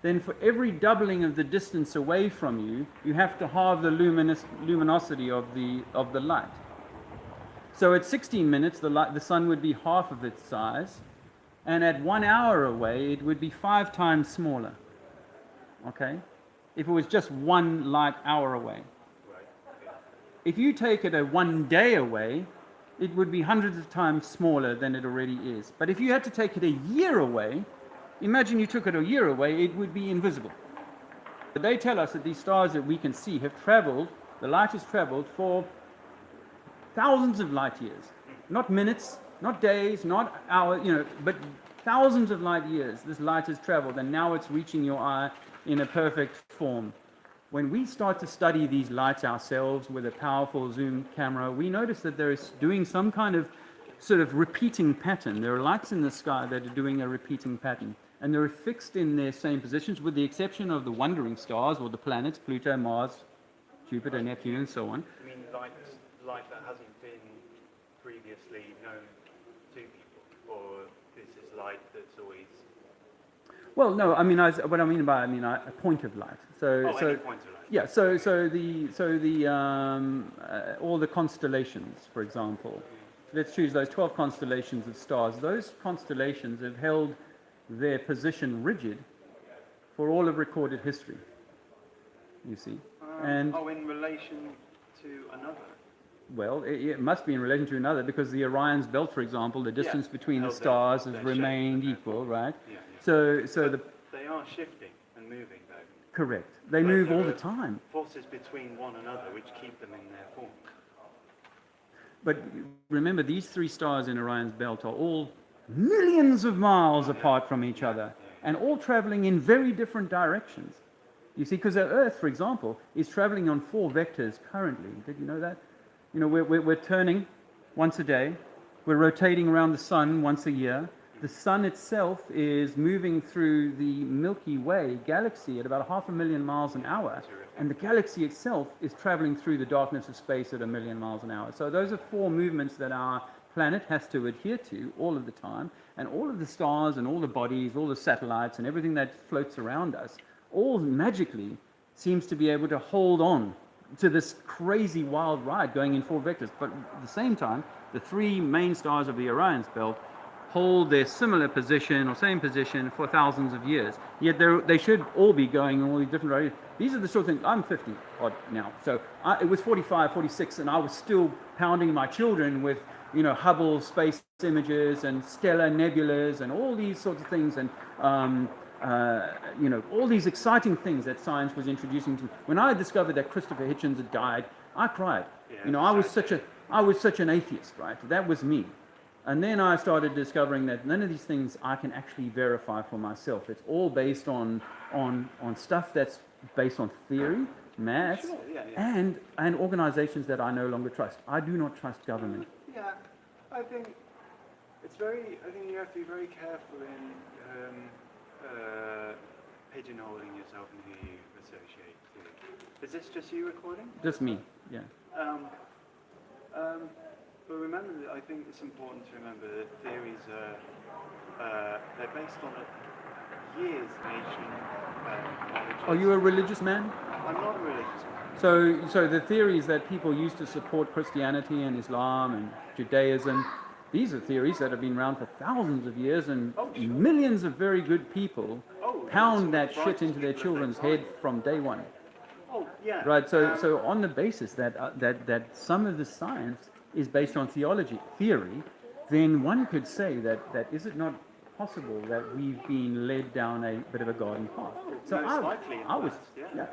then for every doubling of the distance away from you, you have to halve the luminosity of the light. So at 16 minutes, the sun would be half of its size, and at 1 hour away, it would be 5 times smaller. Okay? If it was just 1 light hour away. If you take it 1 day away, it would be hundreds of times smaller than it already is. But if you had to take it a year away, imagine you took it a year away, it would be invisible. But they tell us that these stars that we can see have traveled, the light has traveled for thousands of light years. Not minutes, not days, not hours, but thousands of light years this light has traveled, and now it's reaching your eye in a perfect form. when we start to study these lights ourselves with a powerful zoom camera, we notice that they're doing some kind of sort of repeating pattern. There are lights in the sky that are doing a repeating pattern, and they're fixed in their same positions with the exception of the wandering stars or the planets, Pluto, Mars, Jupiter, Neptune, and so on. I mean, light that hasn't been previously known to people, or this is light that's always... Well, no, I mean, what I mean by a point of light. So, any point of light. yeah. So all the constellations, for example. Let's choose those 12 constellations of stars. Those constellations have held their position rigid for all of recorded history. You see, and in relation to another. well, it must be in relation to another because the Orion's belt, for example, the distance between the stars has remained equal, right? Yeah. So They are shifting and moving, though. correct. They move all the time. Forces between one another which keep them in their form. But remember, these three stars in Orion's belt are all millions of miles apart from each other and all traveling in very different directions. You see, because our Earth, for example, is traveling on 4 vectors currently. Did you know that? You know, we're turning once a day. We're rotating around the sun once a year. The sun itself is moving through the Milky Way galaxy at about 500,000 miles an hour. And the galaxy itself is traveling through the darkness of space at 1,000,000 miles an hour. So those are 4 movements that our planet has to adhere to all of the time. And all of the stars and all the bodies, all the satellites and everything that floats around us, all magically seems to be able to hold on to this crazy wild ride going in 4 vectors. But at the same time, the 3 main stars of the Orion's belt hold their similar position or same position for thousands of years. Yet they should all be going in all these different directions. These are the sort of things, I'm 50 odd now, so it was 45, 46, and I was still pounding my children with, you know, Hubble space images and stellar nebulas and all these sorts of things, and you know, all these exciting things that science was introducing to me. When I discovered that Christopher Hitchens had died, I cried. Yeah, you know, I was such an atheist, right? That was me. And then I started discovering that none of these things I can actually verify for myself. It's all based on stuff that's based on theory, maths, and organizations that I no longer trust. I do not trust government. Yeah, I think you have to be very careful in pigeonholing yourself in who you associate to. Is this just you recording? Just me, yeah. But remember, that I think it's important to remember that theories they're based on years of ancient knowledge. Are you a religious man? I'm not a religious man. So the theories that people use to support Christianity and Islam and Judaism, these are theories that have been around for thousands of years, and millions of very good people pound that shit into their children's head from day one. Oh, yeah. Right. So on the basis that some of the science is based on theory, then one could say that is it not possible that we've been led down a bit of a garden path?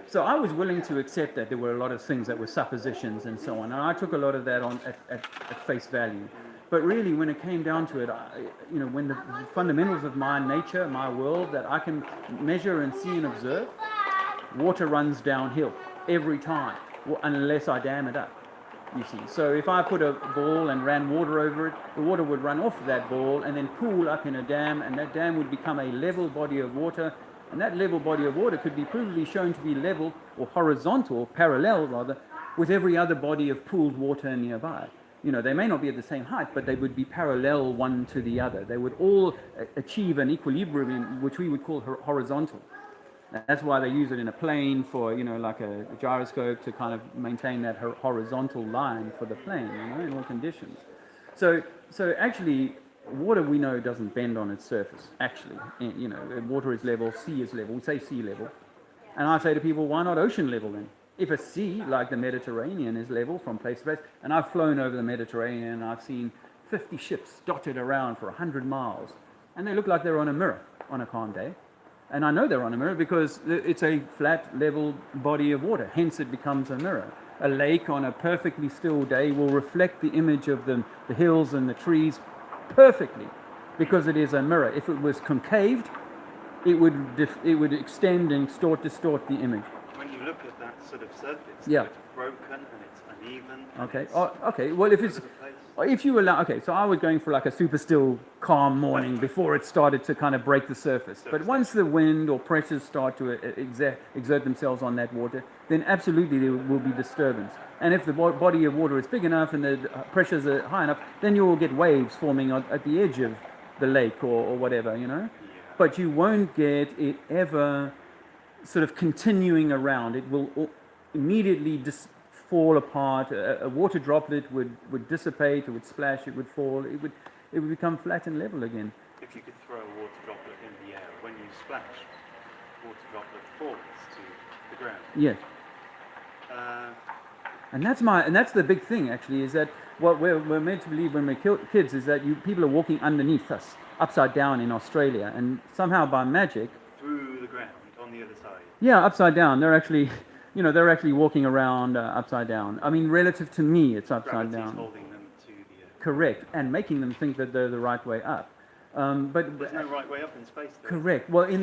So I was willing to accept that there were a lot of things that were suppositions and so on, and I took a lot of that on at face value. But really, when it came down to it, you know, when the fundamentals of my nature, my world, that I can measure and see and observe, water runs downhill every time, unless I dam it up. You see, so if I put a ball and ran water over it, the water would run off that ball and then pool up in a dam, and that dam would become a level body of water, and that level body of water could be provably shown to be level or horizontal, parallel rather, with every other body of pooled water nearby. You know, they may not be at the same height, but they would be parallel one to the other. They would all achieve an equilibrium, which we would call horizontal. That's why they use it in a plane for, you know, like a gyroscope to kind of maintain that horizontal line for the plane, you know, in all conditions. So actually, water we know doesn't bend on its surface, actually. You know, water is level, sea is level. We say sea level. And I say to people, why not ocean level then? If a sea, like the Mediterranean, is level from place to place, and I've flown over the Mediterranean, and I've seen 50 ships dotted around for 100 miles, and they look like they're on a mirror on a calm day. And I know they're on a mirror because it's a flat, level body of water. Hence, it becomes a mirror. A lake on a perfectly still day will reflect the image of the hills and the trees perfectly because it is a mirror. If it was concaved, it would extend and distort the image. When you you look at that sort of surface, Yeah. it's broken and it's uneven. and Okay. it's Oh, okay. Well, if all it's over the place. if you allow, okay. So I was going for like a super still, calm morning before it started to kind of break the surface. But once the wind or pressures start to exert themselves on that water, then absolutely there will be disturbance. And if the body of water is big enough and the pressures are high enough, then you will get waves forming at the edge of the lake or whatever, you know. But you won't get it ever sort of continuing around. It will immediately just fall apart. A water droplet would dissipate, it would splash, it would fall, it would become flat and level again. If you could throw a water droplet in the air, when you splash, water droplet falls to the ground. Yes. And that's the big thing actually, is that what we're meant to believe when we're kids is that people are walking underneath us, upside down in Australia, and somehow by magic, Through the ground on the other side. yeah, upside down. They're actually, they're actually walking around upside down. I mean, relative to me, it's upside Gravity's down. holding them to the earth. Correct, and making them think that they're the right way up. But There's no right way up in space, though. correct. Well, I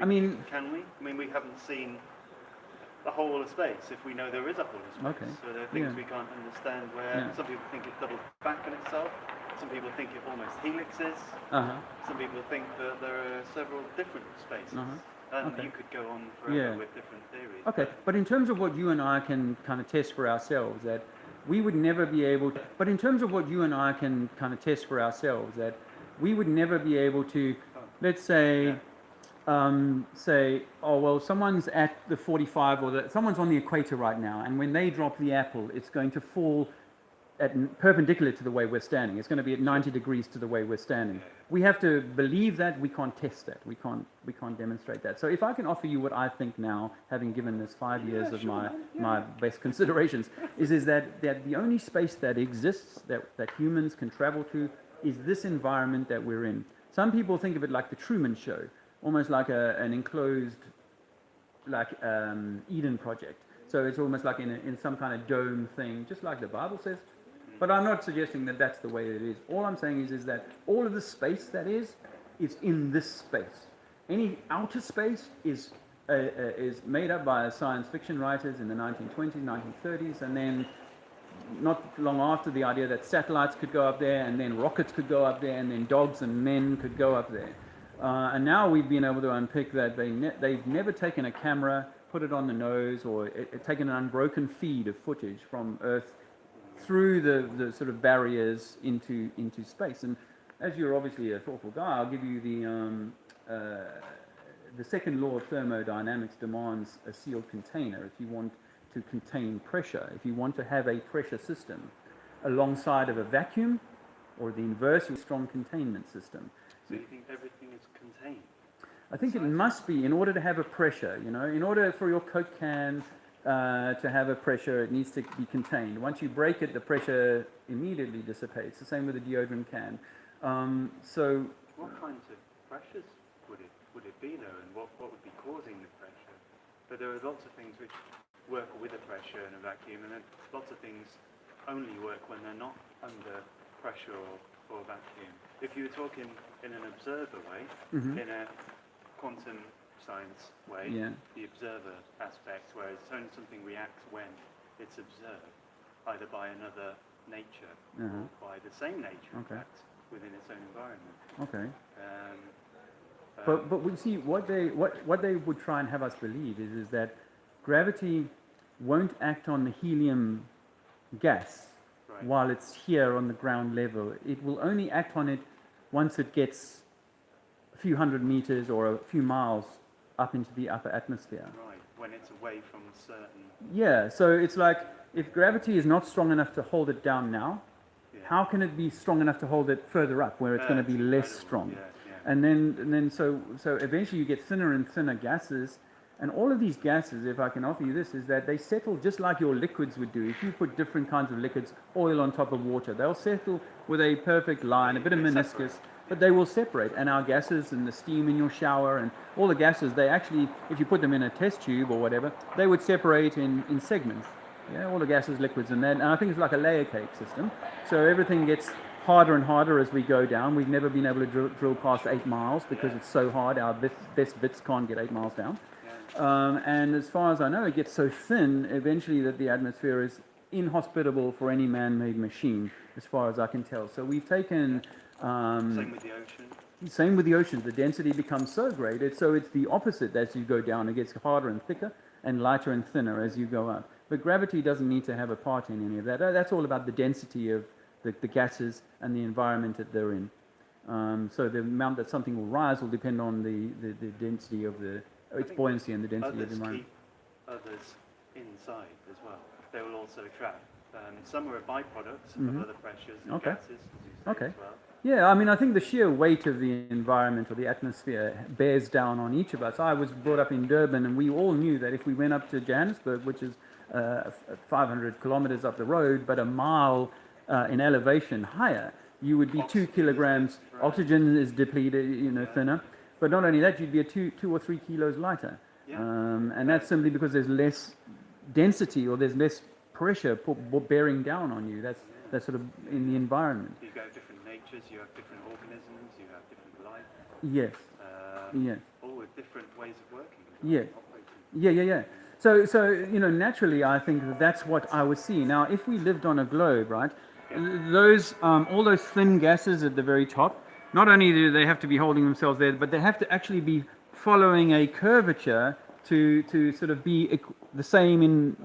mean, Can we? I mean, we haven't seen the whole of space if we know there is a whole of space. Okay. So there are things Yeah. we can't understand where Yeah. some people think it doubles back on itself, some people think it almost helixes, uh-huh. some people think that there are several different spaces. Uh-huh. And Okay. you could go on forever Yeah. with different theories. Okay, but in terms of what you and I can kind of test for ourselves, that we would never be able to, but in terms of what you and I can kind of test for ourselves, that we would never be able to, let's say, oh, well, someone's at the 45 or someone's on the equator right now, and when they drop the apple, it's going to fall perpendicular to the way we're standing. It's going to be at 90 degrees to the way we're standing. We have to believe that. We can't test that. We can't demonstrate that. So if I can offer you what I think now, having given this 5 years of my best considerations, is that the only space that exists that humans can travel to is this environment that we're in. Some people think of it like the Truman Show, almost like an enclosed, like Eden Project. So it's almost like in some kind of dome thing, just like the Bible says. But I'm not suggesting that that's the way it is. All I'm saying is that all of the space that is in this space. Any outer space is made up by science fiction writers in the 1920s, 1930s, and then not long after, the idea that satellites could go up there, and then rockets could go up there, and then dogs and men could go up there. And now we've been able to unpick that they've never taken a camera, put it on the nose, or taken an unbroken feed of footage from Earth through the sort of barriers into space. And as you're obviously a thoughtful guy, I'll give you the second law of thermodynamics demands a sealed container if you want to contain pressure. If you want to have a pressure system alongside of a vacuum, or the inverse, a strong containment system. So you think everything is contained? I think it must be, in order to have a pressure, in order for your Coke can to have a pressure, it needs to be contained. Once you break it, the pressure immediately dissipates. The same with a deodorant can. So What kinds of pressures would it be though, and what would be causing the pressure? But there are lots of things which work with a pressure in a vacuum, and then lots of things only work when they're not under pressure or vacuum. If you were talking in an observer way, in a quantum science way, Yeah. the observer aspect, whereas it's only something reacts when it's observed, either by another nature or by the same nature, in Okay. fact, within its own environment. okay. Um, But we see what they would try and have us believe is that gravity won't act on the helium gas Right. while it's here on the ground level. It will only act on it once it gets a few hundred meters or a few miles up into the upper atmosphere. Right, when it's away from certain. Yeah, so it's like if gravity is not strong enough to hold it down now, Yeah. how can it be strong enough to hold it further up where it's going to be That's less incredible, strong? yeah. And then so eventually you get thinner and thinner gases, and all of these gases, if I can offer you this, is that they settle just like your liquids would do. If you put different kinds of liquids, oil on top of water, they'll settle with a perfect line, a bit of meniscus, but they will separate. And our gases and the steam in your shower and all the gases, they actually, if you put them in a test tube or whatever, they would separate in segments. Yeah, all the gases, liquids, and then, and I think it's like a layer cake system. So everything gets harder and harder as we go down. We've never been able to drill past 8 miles because it's so hard. Our best bits can't get 8 miles down. And as far as I know, it gets so thin eventually that the atmosphere is inhospitable for any man-made machine, as far as I can tell. So we've taken. Same with the ocean. Same with the oceans. The density becomes so great. It's the opposite as you go down. It gets harder and thicker and lighter and thinner as you go up. But gravity doesn't need to have a part in any of that. That's all about the density of the gases and the environment that they're in. So the amount that something will rise will depend on the density of its buoyancy and the density of the Others environment. keep others inside as well. They will also trap. Some are byproducts Mhm. of other pressures and Okay. gases, as you say Okay. as well. Yeah, I mean, I think the sheer weight of the environment or the atmosphere bears down on each of us. I was brought up in Durban, and we all knew that if we went up to Johannesburg, which is 500 kilometers up the road, but a mile in elevation higher, you would be 2 kilograms. Oxygen is depleted, thinner. But not only that, you'd be 2 or 3 kilos lighter. Yeah. And that's simply because there's less density or there's less pressure bearing down on you. That's sort of in the environment. You go different natures, you have different organisms, you have different life, Yes. Yes. all with different ways of working. Yes. Operating. Yeah. So naturally, I think that's what I would see. Now, if we lived on a globe, right, those all those thin gases at the very top, not only do they have to be holding themselves there, but they have to actually be following a curvature to sort of be the same in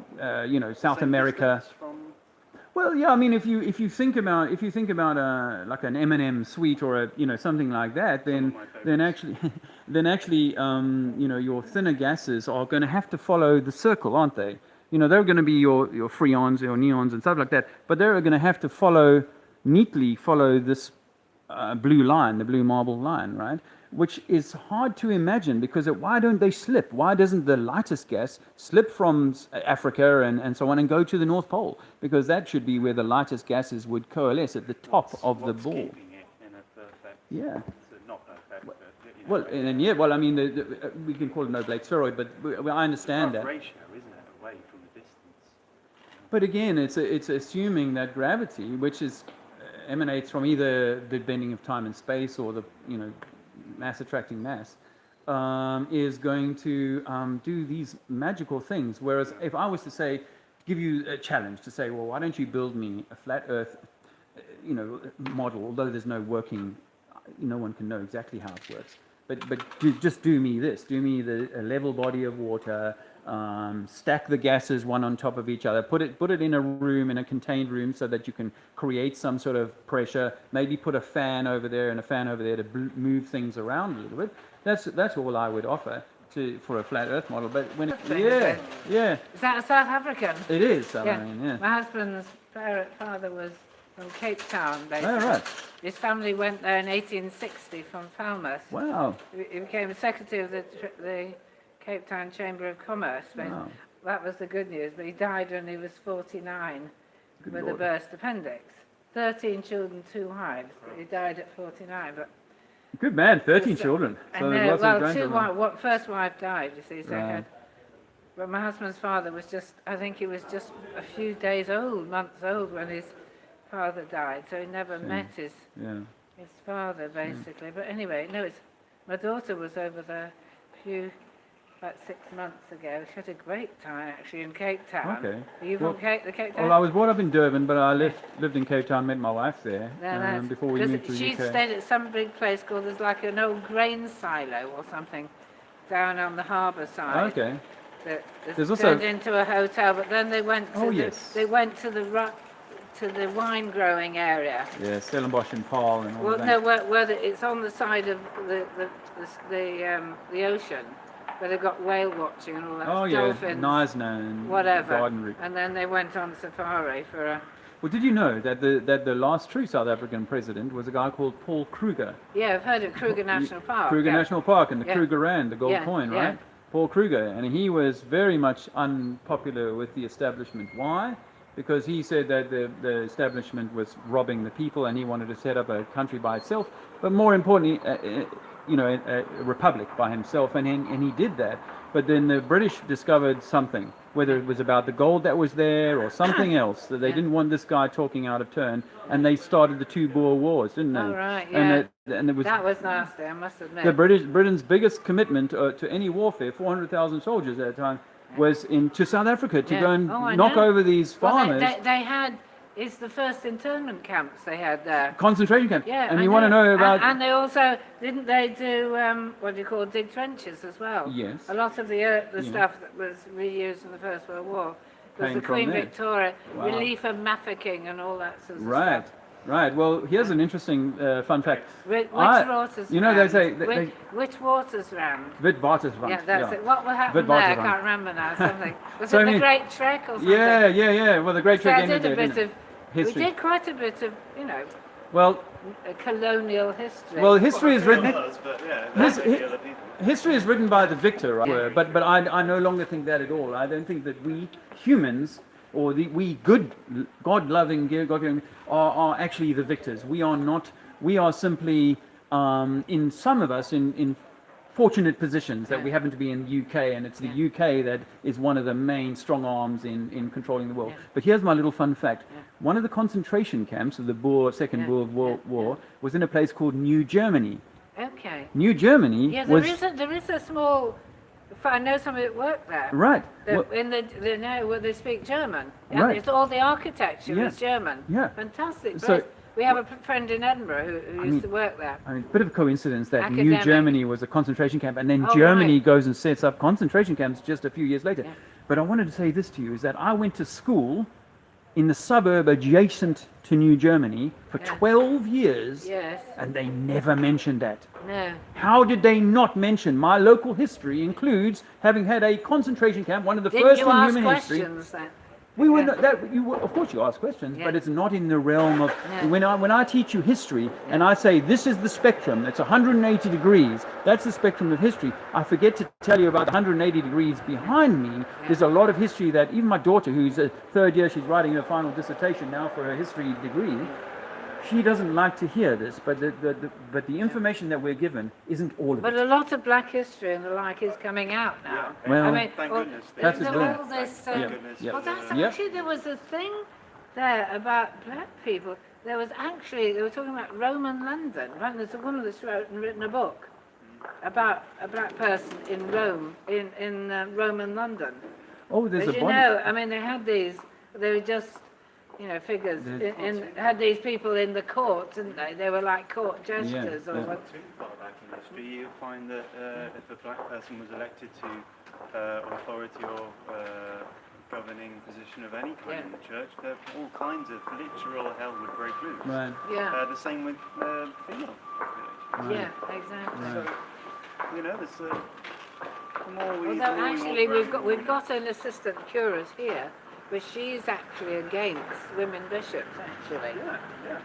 South Same America. distance from Well, yeah, I mean, if you think about like an M&M sweet or something like that, then actually your thinner gases are going to have to follow the circle, aren't they? They're going to be your freons, your neons, and stuff like that, but they're going to have to neatly follow this blue line, the blue marble line, right? Which is hard to imagine because why don't they slip? Why doesn't the lightest gas slip from Africa and so on and go to the North Pole? Because that should be where the lightest gases would coalesce at the top of the what's ball. keeping it in a perfect, Yeah. so not perfect, but Well, and yeah, well, I mean, we can call it no Blake spheroid, but I understand rough that. ratio, isn't it, away from the distance? But again, it's assuming that gravity, which emanates from either the bending of time and space or the mass attracting mass, is going to do these magical things. Whereas if I was to give you a challenge to say, well, why don't you build me a flat Earth, model? Although there's no working, no one can know exactly how it works. But just do me this. Do me a level body of water. Stack the gases one on top of each other. Put it in a room, in a contained room, so that you can create some sort of pressure. Maybe put a fan over there and a fan over there to move things around a little bit. That's all I would offer for a flat Earth model. But when yeah, Is that a South African? it is. Yeah. Yeah. My husband's father was from Cape Town, basically. Oh, right. His family went there in 1860 from Falmouth. Wow. He became secretary of the Cape Town Chamber of Commerce. But Wow. that was the good news. But he died when he was 49 Good with Lord. a burst appendix. 13 children, 2 wives. But he died at 49. But Good man. 13 children. So and lots of well, grandchildren. first wife died, you see, so I Right. had, but my husband's father was I think he was just a few months old when his father died, so he never met his Yeah. father, basically. But anyway, no, my daughter was over there about 6 months ago. She had a great time, actually, in Cape Town. Okay. Are you Well- from the Cape Town? Well, I was brought up in Durban, but I lived in Cape Town, met my wife there No, before we because moved to the she UK. stayed at some big place called, there's like an old grain silo or something down on the harbour side. Okay. That There's was also- turned into a hotel, but then they went to Oh, the, yes. they went to the wine growing area. Yeah, Stellenbosch and Paarl and all Well, of that. no, it's on the side of the ocean, where they've got whale watching and all that. Oh yeah, dolphins, Knysna and whatever. Garden Route. And then they went on safari for a. Well, did you know that the last true South African president was a guy called Paul Kruger? Yeah, I've heard of Kruger National Park. Kruger yeah. National Park and the Yeah. Kruger Rand, the gold Yeah, coin, yeah. right? Paul Kruger, and he was very much unpopular with the establishment. Why? Because he said that the establishment was robbing the people, and he wanted to set up a country by itself. But more importantly, a republic by himself, and he did that. But then the British discovered something, whether it was about the gold that was there or something else, that they didn't want this guy talking out of turn, and they started the two Boer Wars, didn't they? Oh, right, And it was that was nasty, I must admit. Britain's biggest commitment to any warfare, 400,000 soldiers at the time, was to South Africa to go and I knock know. over these farmers. Well, they had, it's the first internment camps they had there. Concentration camp. Yeah, and I you want to know about... And they also, didn't they do, what do you call, dig trenches as well? Yes. A lot of the stuff that was reused in the First World War was Came the from Queen there. Victoria, Wow. relief of mafficking and all that sort of Right, stuff. right. Well, here's an interesting fun fact. Which I- waters you know, they round? say- Which waters round? Witwatersrand. Yeah, that's it. What will happen there? I Witwatersrand. can't remember now. Something. Was So, it I the mean- Great Trek or something? Yeah. Well, the Great So Trek I ended did a there, bit didn't of. it? History. We did quite a bit of, Well, colonial history. well, history is written. But yeah, His- that's the other people. History is written by the victor, right? But I no longer think that at all. I don't think that we humans, or we good, God-loving, God-fearing, are actually the victors. We are not. We are simply, in some of us, in fortunate positions that we happen to be in the UK, and it's the UK that is one of the main strong arms in controlling the world. But here's my little fun fact. One of the concentration camps of the Second World War was in a place called New Germany. Okay. New Germany Yeah, was... there is a small. I know somebody that worked there. Right. Well, In where they speak German. Yeah, Right. it's all the architecture Yeah. is German. Yeah. Fantastic. So- place. We have a friend in Edinburgh who used to work there. I mean, it's a bit of a coincidence that New Academic. Germany was a concentration camp, and then Oh, Germany right. goes and sets up concentration camps just a few years later. Yeah. But I wanted to say this to you, is that I went to school in the suburb adjacent to New Germany for 12 years, Yes. and they never mentioned that. No. How did they not mention? My local history includes having had a concentration camp, one of the Didn't first you in ask human history. questions then? We were Yeah. not, that you were, of course you ask questions, Yeah. but it's not in the realm of Yeah. when I teach you history and I say this is the spectrum, it's 180 degrees. That's the spectrum of history. I forget to tell you about the 180 degrees behind me. There's a lot of history that even my daughter, who's a third year, she's writing her final dissertation now for her history degree. She doesn't like to hear this, but the information that we're given isn't all of But it. a lot of black history and the like is coming out now. Well, I mean, Thank well, goodness. That's there a were good- all this. Yeah. Yeah. Well, that's Yeah. actually there was a thing there about black people. There was actually they were talking about Roman London. Right? There's a woman that's written a book about a black person in Rome, in Roman London. Oh, there's But a you body. know, I mean, they had these. They were just, figures. Had these people in the court, didn't they? They were like court jesters or yeah. what. Too far back in history, you find that if a black person was elected to authority or governing position of any kind in the church, there all kinds of literal hell would break loose. Right. Yeah, The same with female population. yeah, exactly. Right. You know, there's the more we. Although actually we've got an assistant curate here, but she's actually against women bishops. Actually,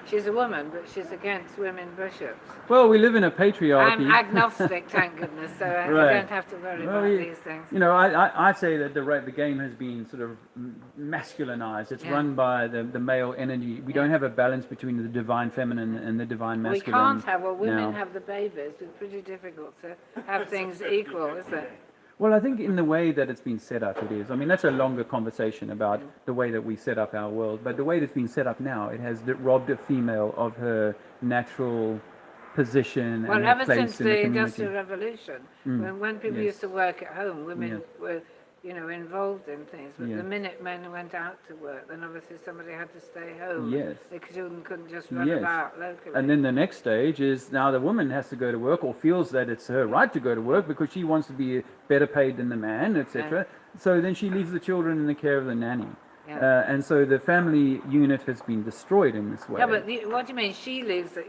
she's a woman, but she's against women bishops. Well, we live in a patriarchy. I'm agnostic, thank goodness, so I Right. don't have to worry Well, about you- these things. You know, I say that the game has been sort of masculinized. It's Yeah. run by the male energy. We don't have a balance between the divine feminine and the divine We masculine. can't have. Well, women now. have the babies. It's pretty difficult to have things equal, isn't it? Well, I think in the way that it's been set up, it is. I mean, that's a longer conversation about the way that we set up our world. But the way that's been set up now, it has robbed a female of her natural position Well, and her ever place since in the the community. Industrial Revolution, when people Yes. used to work at home, women Yes. were, involved in things. But Yeah. the minute men went out to work, then obviously somebody had to stay home. Yes. The children couldn't just run Yes. about locally. And then the next stage is now the woman has to go to work or feels that it's her right to go to work because she wants to be better paid than the man, etc. So then she leaves the children in the care of the nanny. Yeah. And so the family unit has been destroyed in this way. Yeah, but what do you mean? She leaves it.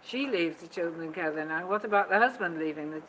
She leaves the children in care of the nanny. What about the husband leaving?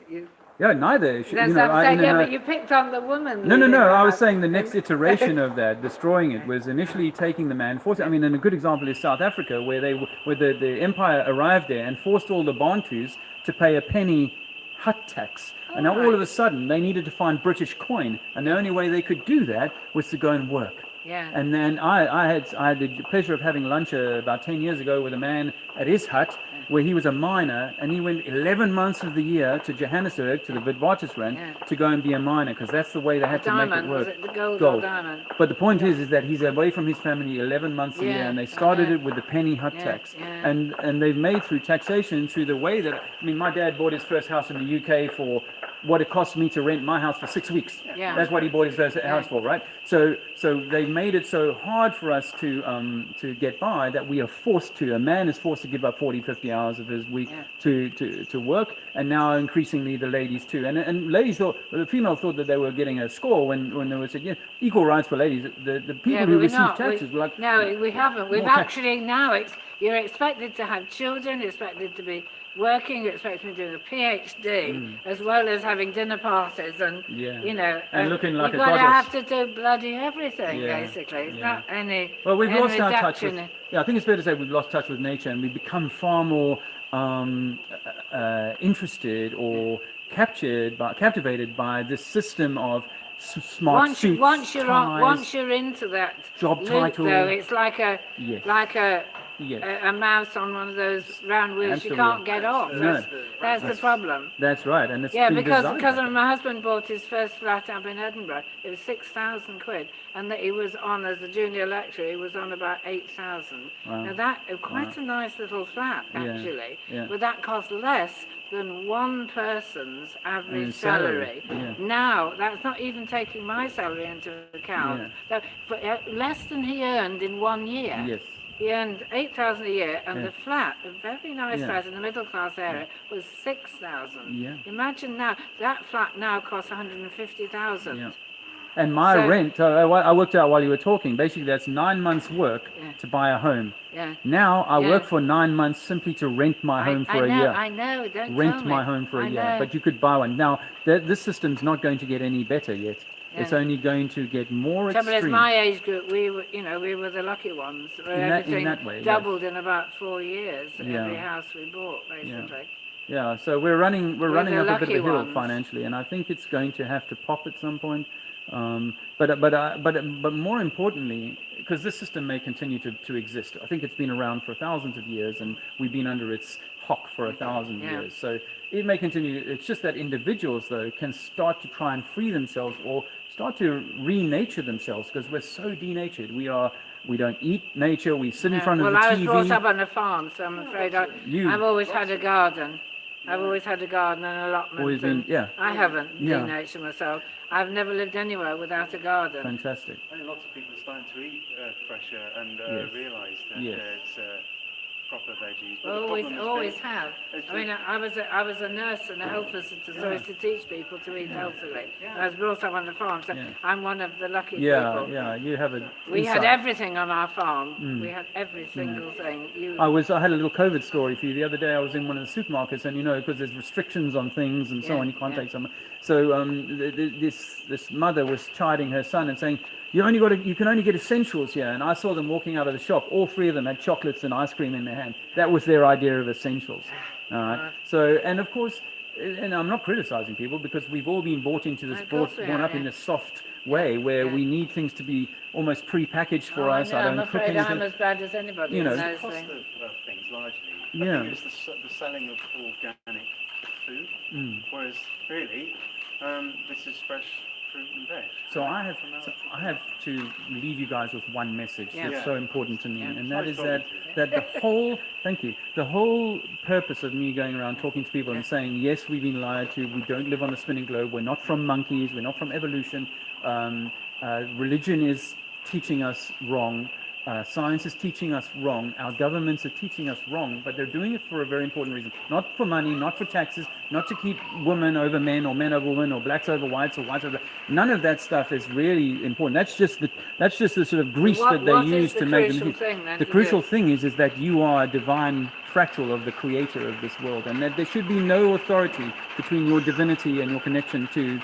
Yeah, neither. That's what I'm saying. Yeah, but you picked on the woman. No. leaving I was house. saying the next iteration of that, destroying it, was initially taking the man, forcing. I mean, and a good example is South Africa, where the empire arrived there and forced all the Bantus to pay a penny hut tax. And now all of a sudden they needed to find British coin, and the only way they could do that was to go and work. Yeah. And then I had the pleasure of having lunch about 10 years ago with a man at his hut, where he was a miner and he went 11 months of the year to Johannesburg, to the Witwatersrand, Yeah. to go and be a miner, because that's the way they had to make it Diamond, was work. it the gold or diamond? But the point is that he's away from his family 11 months a year, Yeah, and they I started know. it with the penny hut Yeah, tax, yeah. and they've made through taxation, through the way that, I mean, my dad bought his first house in the UK for what it cost me to rent my house for 6 weeks. Yeah. That's what he bought his first house for, right? So they made it so hard for us to get by that we are forced to. A man is forced to give up 40, 50 hours of his week Yeah. to work, and now increasingly the ladies too. And ladies thought, the female thought that they were getting a score when they were saying, yeah, equal rights for ladies. The people Yeah, who but we're receive not. taxes were like, No, we haven't. We've more tax. actually now, you're expected to have children, you're expected to be working, you're expected to be doing a PhD, as well as having dinner parties and, Yeah. you know. And looking like a you've got to goddess. have to do bloody everything, Yeah, basically. It's yeah. not any well, we've any lost our touch with, reduction. yeah, I think it's fair to say we've lost touch with nature, and we've become far more interested or captivated by this system of smart suits, Once you're ties. once you're into that job loop, title. though, it's like a Yes. Yes. a mouse on one of those round wheels. Absolutely. You can't get off. No. That's the problem. That's right, and it's Yeah, been because designed like that. my husband bought his first flat up in Edinburgh. It was 6,000 quid, and that he was on as a junior lecturer. He was on about 8,000. Wow. Now that quite a nice little flat Yeah, actually, yeah. but that cost less than one person's average salary, salary. yeah. Now that's not even taking my salary into account. For less than he earned in 1 year. Yes. He earned 8,000 a year, and Yeah. the flat, a very nice Yeah. flat in the middle class area, was 6,000. Yeah. Imagine now that flat now costs 150,000. Yeah. And my So- rent, I worked out while you were talking, basically that's 9 months work Yeah. to buy a home. Yeah. Now I Yeah. work for 9 months simply to rent my home for I a know, year. I know. Don't Rent tell me. my home for a I year. know. But you could buy one. Now, this system's not going to get any better yet. It's Yeah. only going to get more Trouble is, extreme. my age group, we were the lucky ones. Where In that- in everything that way, yes. doubled in about 4 years. Yeah. Every house we bought, basically. Yeah, so we're running the up a bit of lucky a hill ones. financially, and I think it's going to have to pop at some point. But more importantly, because this system may continue to exist, I think it's been around for thousands of years, and we've been under its hock for 1,000 Yeah. years. So it may continue. It's just that individuals, though, can start to try and free themselves or start to renature themselves, because we're so denatured. We don't eat nature. We sit in Yeah. front of Well, the I was TV. brought up on a farm, so I'm afraid I've always had a garden. I've always had a garden and allotment. Always been- and yeah. I haven't Yeah. denatured myself. I've never lived anywhere without a garden. Fantastic. I think lots of people are starting to eat fresher and Yes. realise that Yes. it's proper veggies. But the Always, problem has always been- have. it's I mean, I was a nurse and a health visitor, so I used to teach people to eat healthily. I was brought up on the farm, so Yeah. I'm one of the lucky Yeah, people. yeah. You have a. We had insight. everything on our farm. We had every single thing. I had a little COVID story for you the other day. I was in one of the supermarkets, and because there's restrictions on things and so Yeah, on, you can't yeah. take some. So this mother was chiding her son and saying, you can only get essentials here. And I saw them walking out of the shop. All three of them had chocolates and ice cream in their hand. That was their idea of essentials. All right. So, and of course, and I'm not criticizing people, because we've all been brought into this, Of course we born are, up in yeah. a soft way where Yeah. we need things to be almost pre-packaged for Oh, us. I know, I I'm don't cook afraid anything. I'm as bad as anybody You in know. those cost things. of things largely. Yeah. I think it's the selling of organic food, whereas really this is fresh fruit and veg. So I have to leave you guys with one message Yeah. that's so important to me, Yeah. and that Nice is that talking the whole the whole purpose of me going around talking to people and saying, yes, we've been lied to, we don't live on the spinning globe, we're not from monkeys, we're not from evolution, religion is teaching us wrong, science is teaching us wrong, our governments are teaching us wrong, but they're doing it for a very important reason. Not for money, not for taxes, not to keep women over men or men over women or blacks over whites or whites over... None of that stuff is really important. That's just the sort of grease What- that they what is use the to make them... crucial thing then The to crucial do? thing is that you are a divine fractal of the creator of this world, and that there should be no authority between your divinity and your connection to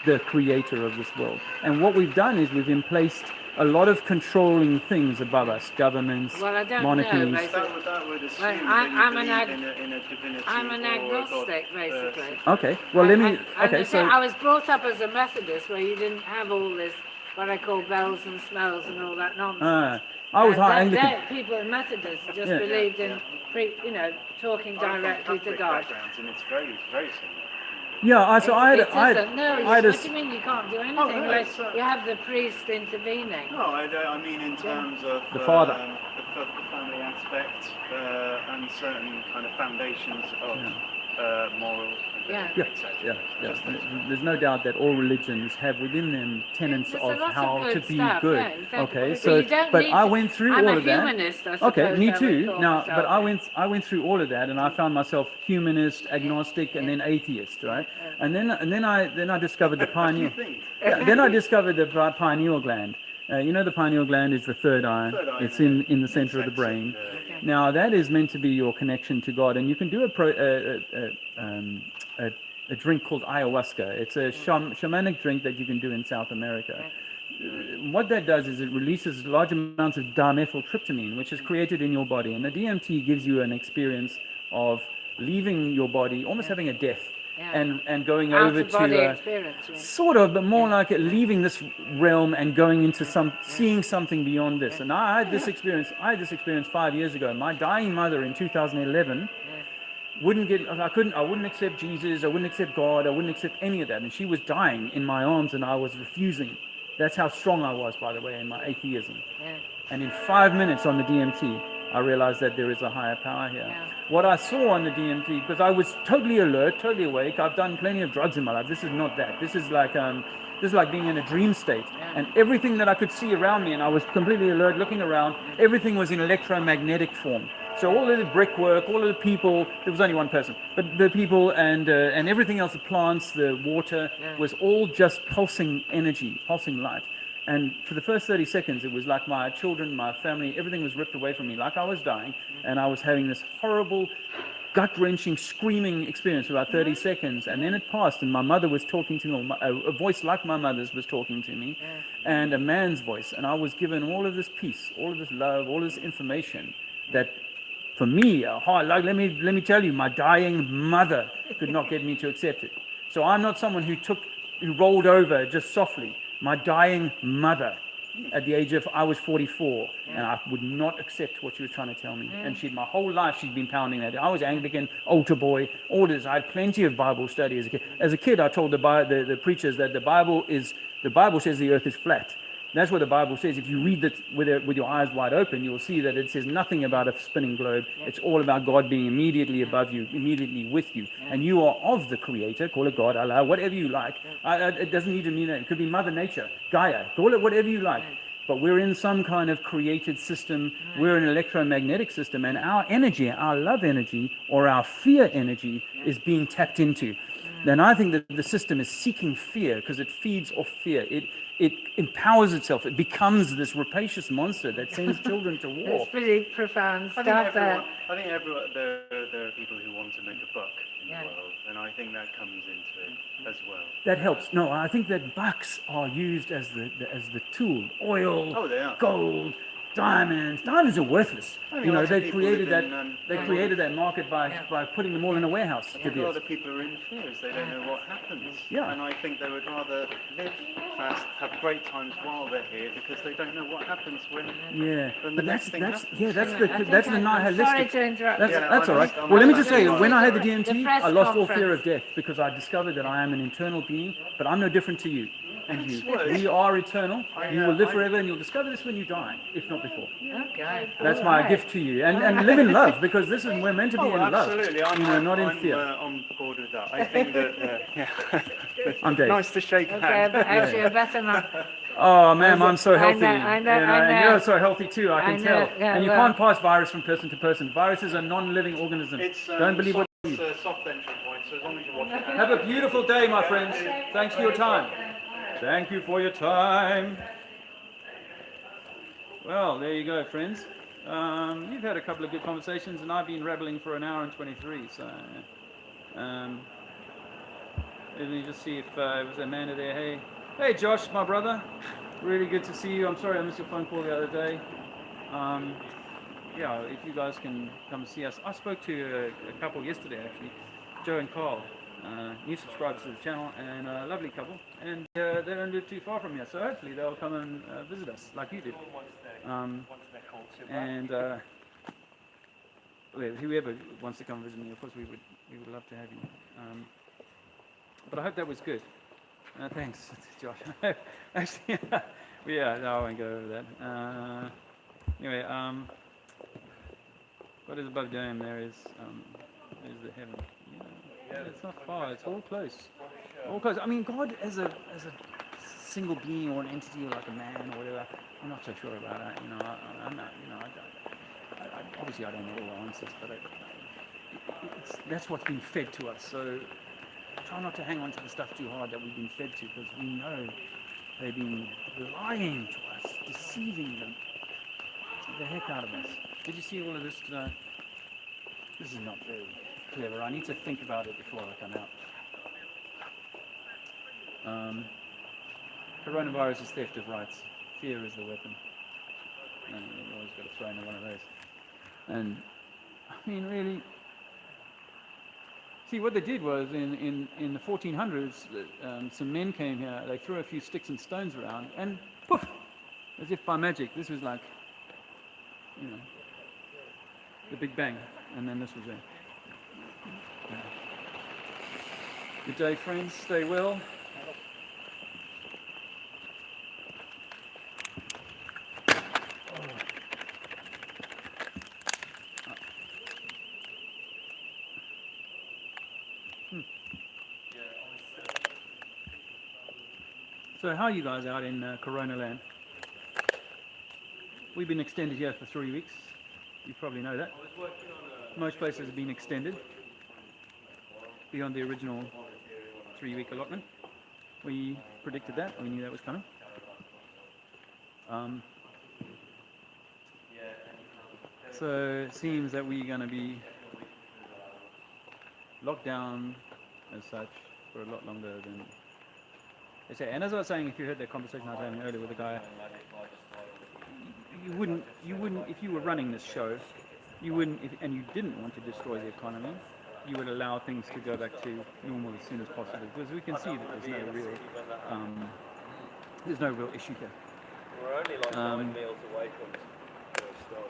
the creator of this world. And what we've done is we've emplaced a lot of controlling things above us, governments, Well, I don't know, monarchies. basically. That would assume Well, that I'm you an believe in a divinity I'm an or a God, agnostic, basically. Okay, well let me... And Okay, the so... thing, I was brought up as a Methodist, where you didn't have all this, what I call bells and smells and all that nonsense. I was high That- Anglican. that people in Methodists just Yeah. believed in talking I'm from directly to Catholic God. backgrounds, and it's very similar. Yeah, so I It had isn't. No, I had a what do you mean you can't do anything no, unless it's, you have the priest intervening? No, I mean in terms of The father. the family aspect and certain kind of foundations of moral and Yeah. Yeah, etc. yeah. Just those. There's no doubt that all religions have within them tenets There's a of lot of how good to be stuff, good. yeah, exactly. Okay, But so you don't but need I to- went through I'm all a of that. humanist, I Okay, suppose me I would too. call Now, myself. but I went through all of that, and I found myself humanist, agnostic, and then atheist, right? And then I discovered the pineal. Yeah, then I discovered the pineal gland. You know, the pineal gland is the third eye. Third eye, It's yeah. in the center of the brain. Now that is meant to be your connection to God, and you can do a drink called ayahuasca. It's a shamanic drink that you can do in South America. What that does is it releases large amounts of dimethyltryptamine, which is created in your body, and the DMT gives you an experience of leaving your body, almost having a death, Yeah. and going Out over of body to experience. yeah. sort of, but more like leaving this realm and going into seeing something beyond this. And I had this experience 5 years ago. My dying mother in 2011 I wouldn't accept Jesus, I wouldn't accept God, I wouldn't accept any of that. And she was dying in my arms and I was refusing. That's how strong I was, by the way, in my atheism. Yeah. And in 5 minutes on the DMT, I realized that there is a higher power here. Yeah. What I saw on the DMT, because I was totally alert, totally awake. I've done plenty of drugs in my life. This is not that. This is like being in a dream state. And everything that I could see around me, and I was completely alert, looking around, everything was in electromagnetic form. So all of the brickwork, all of the people, there was only one person, but the people and everything else, the plants, the water, was all just pulsing energy, pulsing light. And for the first 30 seconds, it was like my children, my family, everything was ripped away from me, like I was dying. And I was having this horrible, gut-wrenching, screaming experience for about 30 seconds. And then it passed, and my mother was talking to me, a voice like my mother's was talking to me, and a man's voice. And I was given all of this peace, all of this love, all this information that, for me, let me tell you, my dying mother could not get me to accept it. So I'm not someone who rolled over just softly. My dying mother, at the age of, I was 44, and I would not accept what she was trying to tell me. And my whole life, she'd been pounding that. I was Anglican, altar boy, all this. I had plenty of Bible study as a kid. As a kid, I told the preachers that the Bible says the earth is flat. That's what the Bible says. If you read it with your eyes wide open, you'll see that it says nothing about a spinning globe. It's all about God being immediately above you, immediately with you. And you are of the Creator. Call it God, Allah, whatever you like. It doesn't need to mean that. It could be Mother Nature, Gaia. Call it whatever you like. But we're in some kind of created system. We're an electromagnetic system. And our energy, our love energy, or our fear energy is being tapped into. Then I think that the system is seeking fear because it feeds off fear. It empowers itself. It becomes this rapacious monster that sends children to war. It's pretty profound I stuff think there. there are people who want to make a buck in the world, and I think that comes into it as well. That helps. No, I think that bucks are used as the tool. Oil, Oh, they are. gold, diamonds. Diamonds are worthless. I mean, You know, lots of they people created live that. in, They created that market by putting them all in a warehouse. I think a lot of people are in fears. They don't know what happens. Yeah. And I think they would rather live fast, have great times while they're here, because they don't know what happens when. Yeah, When the but next thing happens. that's the nihilistic. Sorry to interrupt. That's all right. I'm Well, let me just- just say, when I had the The DMT, press I lost all fear conference. of death because I discovered that I am an internal being, but I'm no different to you and you. That's We are eternal. I, You will live I- forever, and you'll discover this when you die, if not before. Okay. That's all my right. gift to you, and live in love, because this is we're meant to be in love. absolutely. Not in fear. I'm on board with that. I think that. I'm Dave. Nice to shake Okay, hands. but actually, I better not. Oh, ma'am, I'm so I healthy. know, And I you're know. so healthy too, I can I know, tell. yeah, And you well- can't pass virus from person to person. Virus is a non-living organism. Don't believe what you It's a soft entry point, so as long as you watch it. Have a beautiful day, my friends. Thanks for your time. Thank you for your time. Well, there you go, friends. You've had a couple of good conversations, and I've been rattling for an hour and 23. So, let me just see if was Amanda there. Hey, Josh, my brother. Really good to see you. I'm sorry I missed your phone call the other day. Yeah, if you guys can come see us. I spoke to a couple yesterday, actually, Joe and Carl. New subscribers to the channel, and a lovely couple, and they don't live too far from here, so hopefully they'll come and visit us like you did. And well, whoever wants to come visit me, of course, we would love to have you. But I hope that was good. Thanks, Josh. Actually, yeah, no, I won't go over that. Anyway, what is above Dome there is the heaven. Yeah, it's not far. It's all close. All close. I mean, God as a single being or an entity or like a man or whatever, I'm not so sure about that. I'm not. Obviously I don't know all the answers, but that's what's been fed to us. So try not to hang on to the stuff too hard that we've been fed to, because we know they've been lying to us, deceiving the heck out of us. Did you see all of this today? This is not very clever. I need to think about it before I come out. Coronavirus is theft of rights. Fear is the weapon. And you always got to throw in one of those. And I mean, really, see what they did was in the 1400s, some men came here. They threw a few sticks and stones around, and poof, as if by magic, this was like, the Big Bang, and then this was it. Yeah. Good day, friends. Stay well. So how are you guys out in Corona land? We've been extended here for 3 weeks. You probably know that. Most places have been extended beyond the original 3-week allotment. We predicted that. We knew that was coming. So it seems that we're going to be locked down as such for a lot longer than they say. And as I was saying, if you heard that conversation I was having earlier with the guy, you wouldn't, if you were running this show, you wouldn't, and you didn't want to destroy the economy, you would allow things to go back to normal as soon as possible, because we can see that there's no real issue here. We're only like 9 meals away from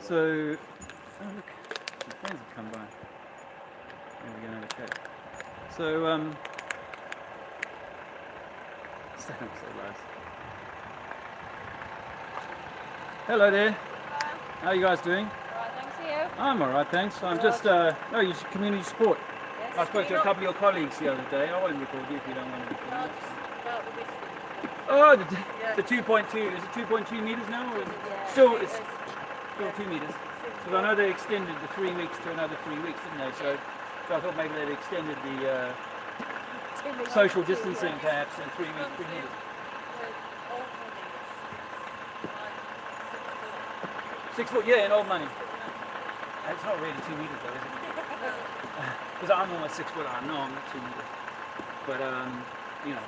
So, oh look, some friends have come by. There we go, okay. So, so nice. Hello there. How are you guys doing? Alright, thanks to you. I'm alright, thanks. I'm just, no, you're community support. Yes, I spoke to a couple of your colleagues the other day. I won't record you if you don't want to record. Oh, the 2.2, is it 2.2 metres now? Or is it still, it's still 2 metres. Because I know they extended the 3 weeks to another 3 weeks, didn't they? So I thought maybe they'd extended the social distancing perhaps in 3 weeks, 3 metres. 6 foot, yeah, in old money. It's not really 2 metres though, is it? Because I'm almost 6 foot. I know I'm not 2 metres. But, you know.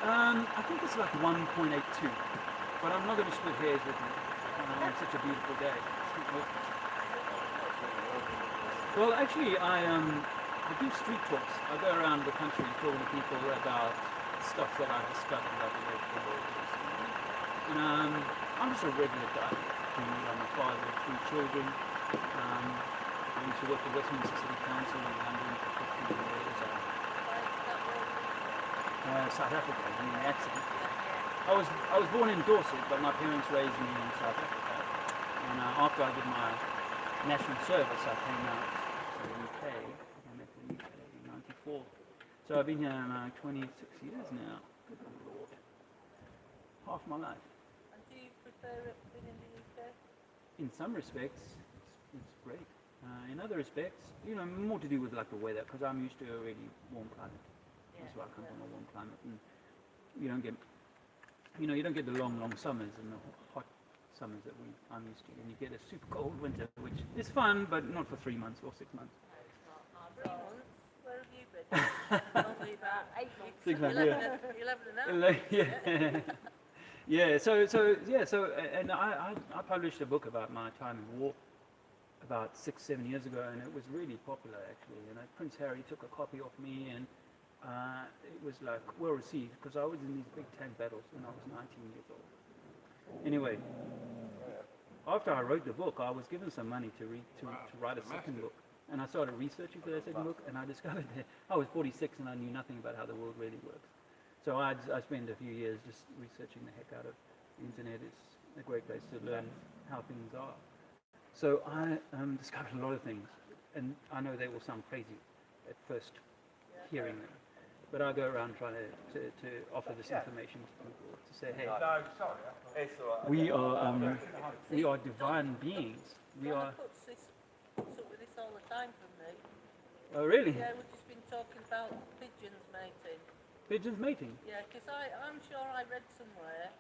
I think it's like 1.82. But I'm not going to split hairs with you on such a beautiful day. Well, actually, I do street talks. I go around the country talking to people about stuff that I've discovered about the local world. And I'm just a regular guy. I'm a father of 3 children. I used to work for Westminster City Council in London for 15 years. South Africa, I mean the accent. I was born in Dorset, but my parents raised me in South Africa. And after I did my national service, I came out to the UK. I met the UK in '94. So I've been here 26 years now. Good Lord. Half my life. And do you prefer it being in the UK? In some respects, it's great. In other respects, more to do with like the weather, because I'm used to a really warm climate. That's why I come from a warm climate, and you don't get the long summers and the hot summers that I'm used to, and you get a super cold winter, which is fun, but not for 3 months or 6 months. 3 months? Where have you been? Probably about 8 weeks. 6 months, 11 and a half. Yeah. So, and I published a book about my time in war about 6-7 years ago, and it was really popular actually. Prince Harry took a copy of me, and it was like well received because I was in these big tank battles when I was 19 years old. Anyway, after I wrote the book, I was given some money to write a second book. And I started researching for that second book, and I discovered that I was 46 and I knew nothing about how the world really works. So I spent a few years just researching the heck out of the internet. It's a great place to learn how things are. So I discovered a lot of things, and I know they will sound crazy at first hearing them, but I go around trying to offer this information to people, to say, hey, we are divine beings. We are. Puts up with this all the time from me. Oh, really? Yeah, we've just been talking about pigeons mating. Pigeons mating? Yeah, because I'm sure I read somewhere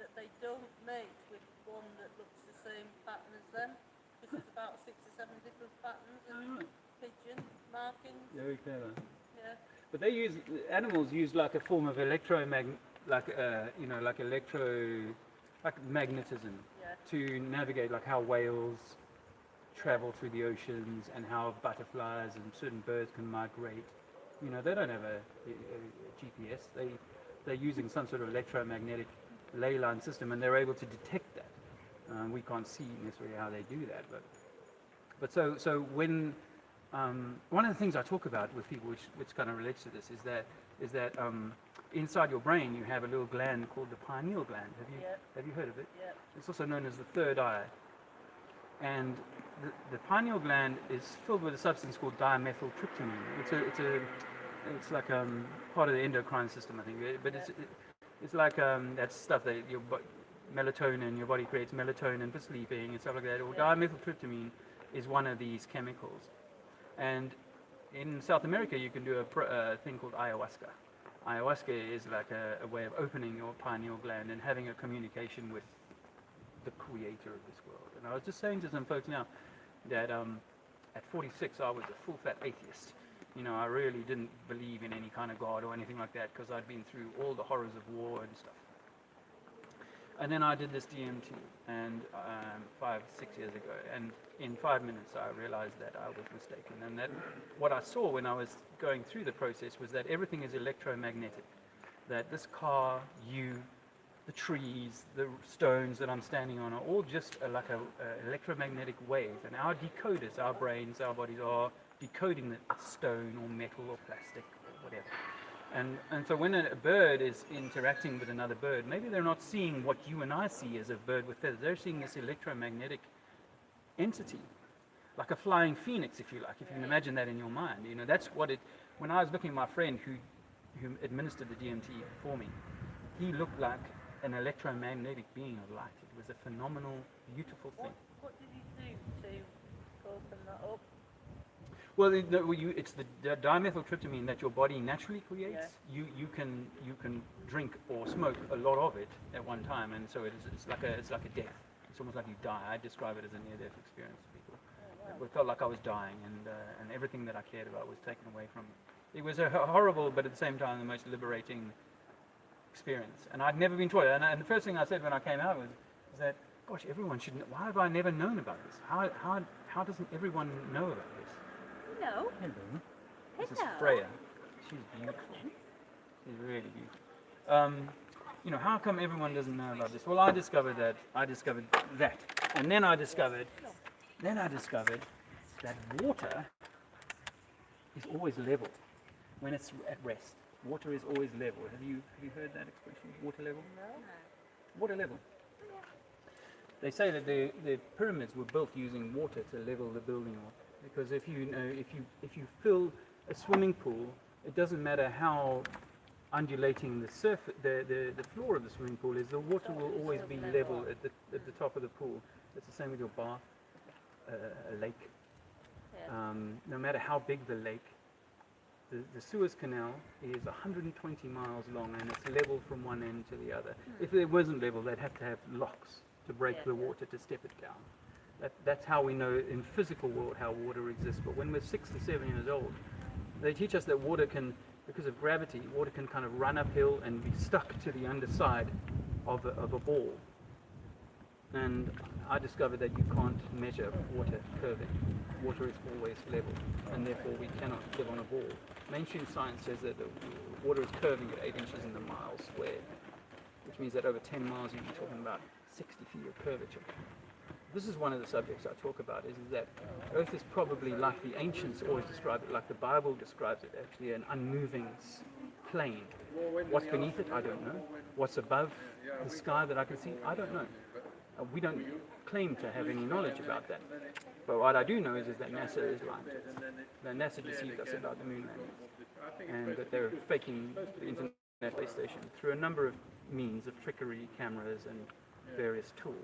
that they don't mate with one that looks the same pattern as them, because there's about 6 or 7 different patterns of pigeon markings. Very clever. Yeah. But they use, animals use like a form of magnetism Yeah. to navigate, like how whales travel through the oceans and how butterflies and certain birds can migrate. You know, they don't have a GPS. They're using some sort of electromagnetic ley line system, and they're able to detect that. We can't see necessarily how they do that, but so when one of the things I talk about with people, which kind of relates to this, is that inside your brain you have a little gland called the pineal gland. Have you heard of it? Yeah. It's also known as the third eye. And the pineal gland is filled with a substance called dimethyltryptamine. It's like part of the endocrine system, I think. But it's like that stuff that melatonin, your body creates melatonin for sleeping and stuff like that. Or dimethyltryptamine is one of these chemicals. And in South America, you can do a thing called ayahuasca. Ayahuasca is like a way of opening your pineal gland and having a communication with the creator of this world. And I was just saying to some folks now that at 46 I was a full-fat atheist. You know, I really didn't believe in any kind of God or anything like that because I'd been through all the horrors of war and stuff. And then I did this DMT, and 5-6 years ago, and in 5 minutes I realized that I was mistaken, and that what I saw when I was going through the process was that everything is electromagnetic. That this car, you, the trees, the stones that I'm standing on are all just like an electromagnetic wave, and our decoders, our brains, our bodies are decoding the stone or metal or plastic or whatever. And so when a bird is interacting with another bird, maybe they're not seeing what you and I see as a bird with feathers. They're seeing this electromagnetic entity, like a flying phoenix, if you like, if you can imagine that in your mind. You know, that's what it. When I was looking at my friend who administered the DMT for me, he looked like an electromagnetic being of light. It was a phenomenal, beautiful thing. What did you do to open that up? Well, it's the dimethyltryptamine that your body naturally creates. Yeah. You can drink or smoke a lot of it at one time, and so it's like a death. It's almost like you die. I describe it as a near-death experience to people. Oh, wow. It felt like I was dying, and everything that I cared about was taken away from me. It was a horrible, but at the same time, the most liberating experience. And I'd never been taught it. And the first thing I said when I came out was that, gosh, everyone should know. Why have I never known about this? How doesn't everyone know about this? No. Hello. This is Hello. Freya. She's beautiful. She's really beautiful. You know, how come everyone doesn't know about this? Well, I discovered that, and then I discovered that water is always level when it's at rest. Water is always level. Have you heard that expression? Water level. No. Water level. They say that the pyramids were built using water to level the building off. Because if you fill a swimming pool, it doesn't matter how undulating the floor of the swimming pool is. The water will always be level at the top of the pool. It's the same with your bath, a lake. Yeah. No matter how big the lake, the Suez Canal is 120 miles long, and it's level from one end to the other. If it wasn't level, they'd have to have locks to break the water to step it down. That's how we know in physical world how water exists. But when we're 6 to 7 years old, they teach us that water can, because of gravity, water can kind of run uphill and be stuck to the underside of a ball. And I discovered that you can't measure water curving. Water is always level, and therefore we cannot live on a ball. Mainstream science says that the water is curving at 8 inches in the mile squared, which means that over 10 miles you'd be talking about 60 feet of curvature. this is one of the subjects I talk about, is that Earth is probably, like the ancients always describe it, like the Bible describes it, actually an unmoving plane. What's beneath it, I don't know. What's above the sky that I can see, I don't know. We don't claim to have any knowledge about that. But what I do know is that NASA is lying to us. That NASA deceived us about the moon landings, and that they're faking the International Space Station through a number of means of trickery, cameras, and various tools.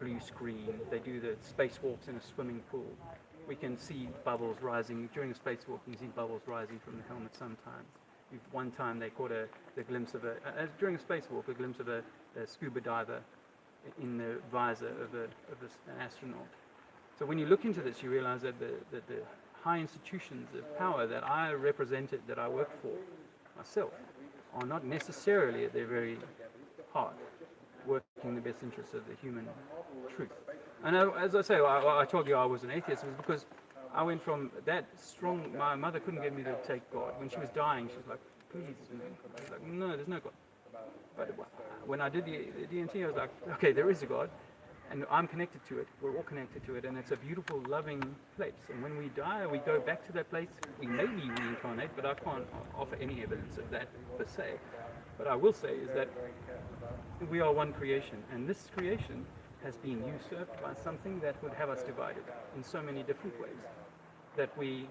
Blue screen, they do the spacewalks in a swimming pool. We can see bubbles rising. During a spacewalk, you can see bubbles rising from the helmet sometimes. One time they caught the glimpse of during a spacewalk, a glimpse of a scuba diver in the visor of an astronaut. So when you look into this, you realize that the high institutions of power that I represented, that I work for myself, are not necessarily at their very heart working in the best interests of the human truth. And as I say, I told you I was an atheist. It was because I went from that strong. My mother couldn't get me to take God. When she was dying, she was like, "Please, I was like, no, there's no God." But when I did the DMT, I was like, okay, there is a God, and I'm connected to it. We're all connected to it, and it's a beautiful, loving place. And when we die, we go back to that place. We maybe reincarnate, but I can't offer any evidence of that per se. What I will say is that we are one creation, and this creation has been usurped by something that would have us divided in so many different ways. That we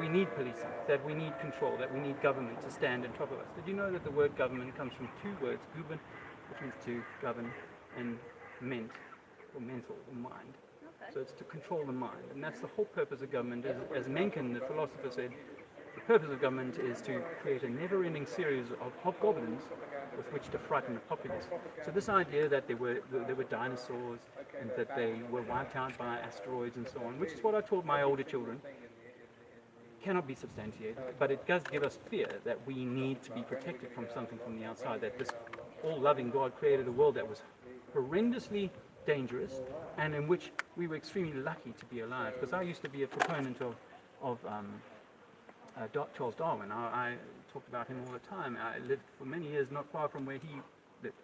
need policing, that we need control, that we need government to stand on top of us. Did you know that the word government comes from two words, guben, which means to govern, and ment, or mental, or mind. So it's to control the mind, and that's the whole purpose of government. As Mencken, the philosopher, said, the purpose of government is to create a never-ending series of hobgoblins with which to frighten the populace. So this idea that there were dinosaurs and that they were wiped out by asteroids and so on, which is what I taught my older children, cannot be substantiated, but it does give us fear that we need to be protected from something from the outside, that this all-loving God created a world that was horrendously dangerous and in which we were extremely lucky to be alive. Because I used to be a proponent of Charles Darwin. I talked about him all the time. I lived for many years not far from where he lived.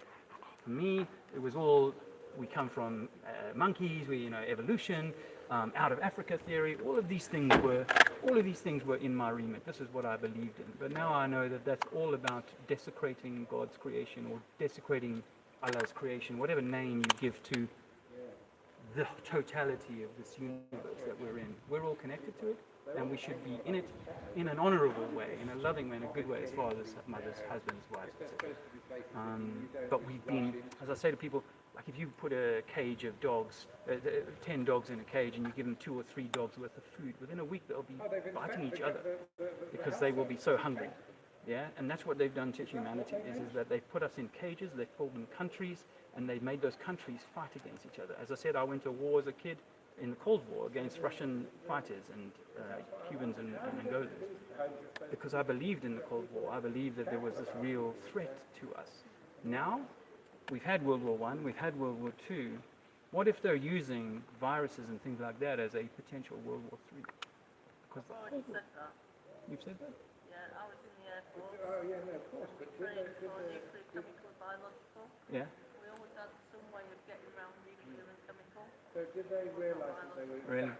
For me, it was all, we come from monkeys, evolution, out of Africa theory. All of these things were in my remit. This is what I believed in. But now I know that that's all about desecrating God's creation, or desecrating Allah's creation, whatever name you give to the totality of this universe that we're in. We're all connected to it, and we should be in it in an honorable way, in a loving way, in a good way, as fathers, mothers, husbands, wives, etc. But we've been, as I say to people, like if you put a cage of dogs, 10 dogs in a cage, and you give them 2 or 3 dogs worth of food, within a week they'll be biting each other because they will be so hungry. Yeah, and that's what they've done to humanity, is that they've put us in cages, they've called them countries, and they've made those countries fight against each other. As I said, I went to war as a kid in the Cold War against Russian fighters and Cubans and Angolans, because I believed in the Cold War. I believed that there was this real threat to us. Now, we've had World War I, we've had World War II. What if they're using viruses and things like that as a potential World War III? Because I've already said that. You've said that? Yeah, I was in the Air Force. Oh, yeah, no, of course. We trained for nuclear, chemical, biological. Yeah. We always had some way of getting around nuclear and chemical. So did they realise that they were... Really?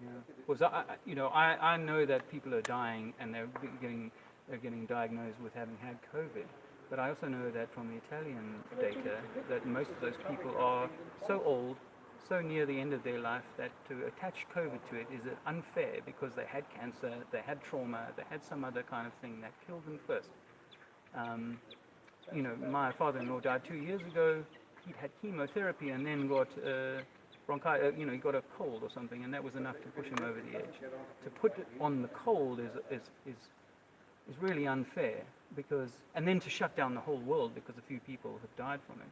Yeah. Because I know that people are dying and they're getting diagnosed with having had COVID. But I also know that from the Italian data that most of those people are so old, so near the end of their life, that to attach COVID to it is unfair, because they had cancer, they had trauma, they had some other kind of thing that killed them first. My father-in-law died 2 years ago. He'd had chemotherapy and then got bronchitis. He got a cold or something, and that was enough to push him over the edge. To put it on the cold is really unfair, and then to shut down the whole world because a few people have died from it,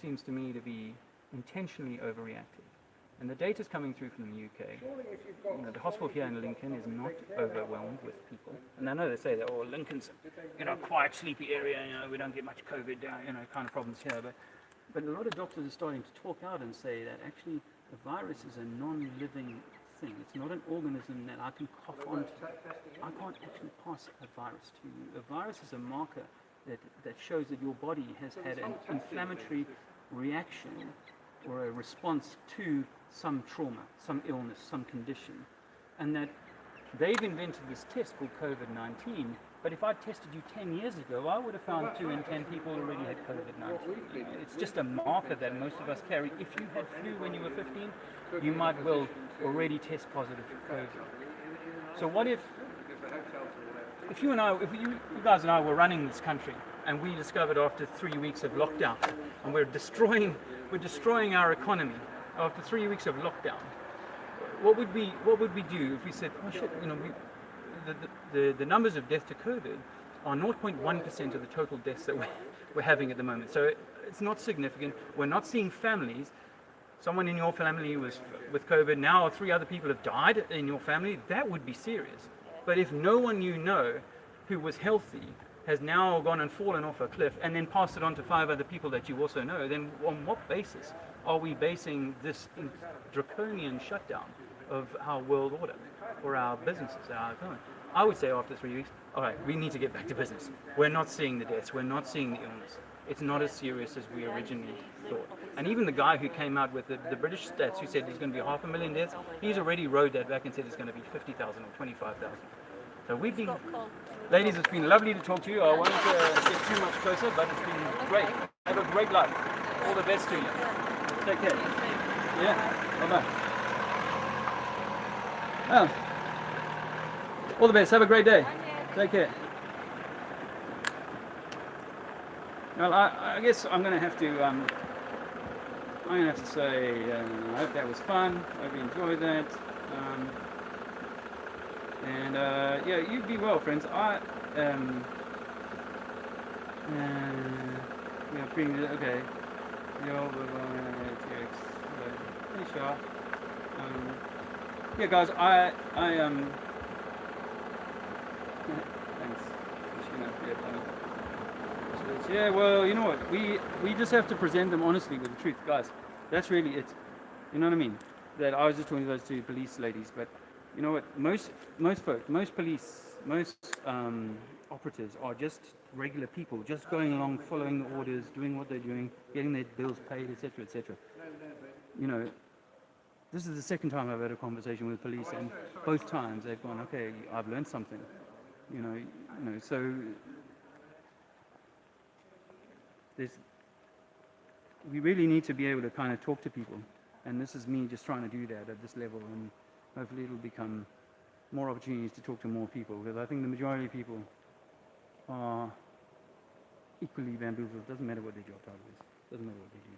seems to me to be intentionally overreacted. And the data's coming through from the UK. The hospital here in Lincoln is not overwhelmed with people. And I know they say that, Lincoln's, a quiet, sleepy area, we don't get much COVID, kind of problems here. But a lot of doctors are starting to talk out and say that actually the virus is a non-living thing. It's not an organism that I can cough onto. I can't actually pass a virus to you. A virus is a marker that shows that your body has had an inflammatory reaction or a response to some trauma, some illness, some condition, and that they've invented this test called COVID-19. But if I tested you 10 years ago, I would have found 2 in 10 people already had COVID-19. You know, it's just a marker that most of us carry. If you had flu when you were 15, you might well already test positive for COVID. So what if you guys and I were running this country, and we discovered after 3 weeks of lockdown, and we're destroying our economy after 3 weeks of lockdown? What would we do if we said, oh shit, you know, the numbers of death to COVID are 0.1% of the total deaths that we're having at the moment. So it's not significant. We're not seeing families. Someone in your family was with COVID, now 3 other people have died in your family. That would be serious. But if no one you know who was healthy has now gone and fallen off a cliff and then passed it on to 5 other people that you also know, then on what basis are we basing this draconian shutdown of our world order or our businesses, our economy? I would say after 3 weeks, all right, we need to get back to business. We're not seeing the deaths. We're not seeing the illness. It's not as serious as we originally thought. And even the guy who came out with the British stats, who said there's going to be 500,000 deaths, he's already rode that back and said it's going to be 50,000 or 25,000. So we've been, ladies, it's been lovely to talk to you. I won't get too much closer, but it's been great. Have a great life. All the best to you. Take care. Yeah. Bye-bye. Well, all the best. Have a great day. Take care. Well, I guess I'm going to have to say I hope that was fun. I hope you enjoyed that. Yeah, you be well, friends. Yeah, okay. Hey, Shah. Yeah, guys, thanks. Yeah, well, you know what? We just have to present them honestly with the truth, guys. That's really it. You know what I mean? That I was just talking to those 2 police ladies, but you know what? Most folk, most police, most operatives are just regular people, just going along, following the orders, doing what they're doing, getting their bills paid, etc., etc. You know, this is the second time I've had a conversation with police, and both times they've gone, okay, I've learned something. You know, so we really need to be able to kind of talk to people, and this is me just trying to do that at this level, and hopefully it'll become more opportunities to talk to more people, because I think the majority of people are equally bamboozled. It doesn't matter what their job title is. It doesn't matter what they do.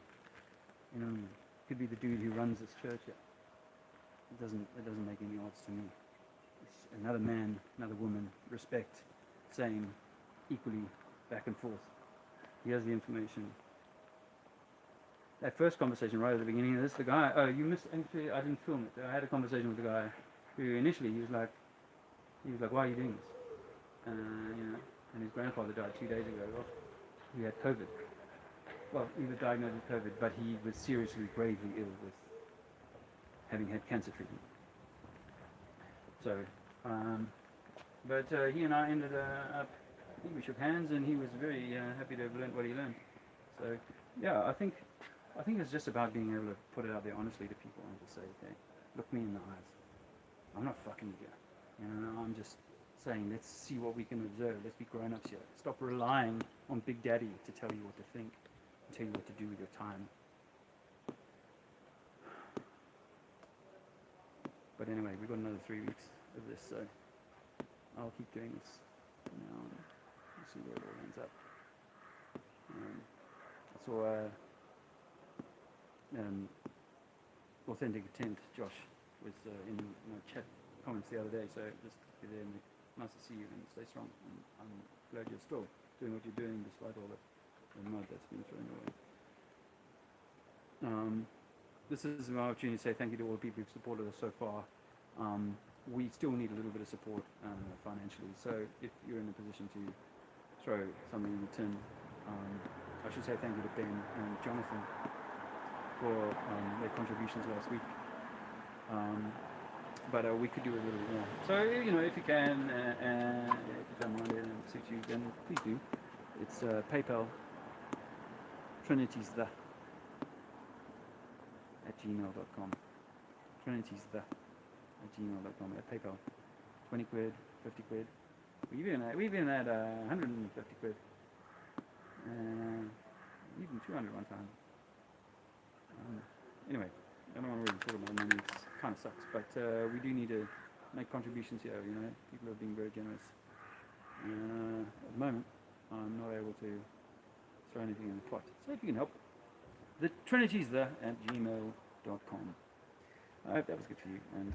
You know what I mean? It could be the dude who runs this church here. It doesn't make any odds to me. It's another man, another woman, respect, same, equally, back and forth. Here's the information. That first conversation right at the beginning, this the guy, oh, you missed, actually, I didn't film it. I had a conversation with the guy who initially, he was like, why are you doing this? You know, and his grandfather died 2 days ago. Well, he had COVID. Well, he was diagnosed with COVID, but he was seriously, gravely ill with having had cancer treatment. So, but he and I ended up, I think we shook hands, and he was very happy to have learned what he learned. So, yeah, I think it's just about being able to put it out there honestly to people and just say, okay, look me in the eyes. I'm not fucking with you. You know, I'm just saying, let's see what we can observe. Let's be grown-ups here. Stop relying on Big Daddy to tell you what to think and tell you what to do with your time. But anyway, we've got another 3 weeks of this, so I'll keep doing this now and we'll see where it all ends up. I saw Authentic Intent, Josh, was in my chat comments the other day, so just be there and nice to see you and stay strong. And I'm glad you're still doing what you're doing despite all the mud that's been thrown away. This is my opportunity to say thank you to all the people who've supported us so far. We still need a little bit of support financially, so if you're in a position to throw something in the tin, I should say thank you to Ben and Jonathan for their contributions last week. But we could do a little bit more. So, you know, if you can, if you don't mind it and it suits you, then please do. It's PayPal, Trinity's the @gmail.com. Trinity's the @gmail.com. At PayPal, 20 quid, 50 quid. We've even had 150 quid. Even 200 one time. Anyway, I don't want to really talk about money. It kind of sucks, but we do need to make contributions here. You know, people are being very generous. At the moment, I'm not able to throw anything in the pot. So if you can help, the Trinity's there @gmail.com. I hope that was good for you, and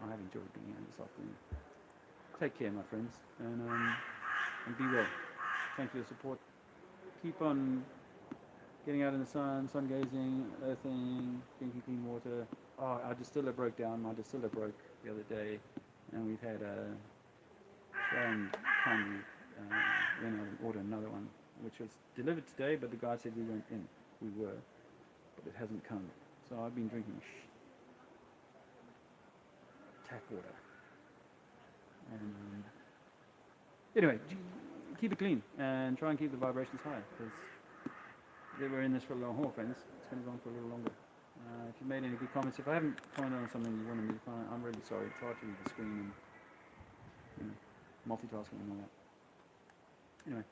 I have enjoyed being here this afternoon. Take care, my friends, and be well. Thanks for your support. Keep on getting out in the sun, sun gazing, earthing, drinking clean water. Oh, our distiller broke down. My distiller broke the other day, and we've had Sharon kindly went out and ordered another one, which was delivered today, but the guy said we weren't in. We were, but it hasn't come. So I've been drinking tap water. And anyway, keep it clean and try and keep the vibrations high, because we're in this for a long haul, friends. It's going to go on for a little longer. If you made any good comments, if I haven't commented on something you wanted me to comment, I'm really sorry. It's hard to read the screen and multitasking and all that. Anyway,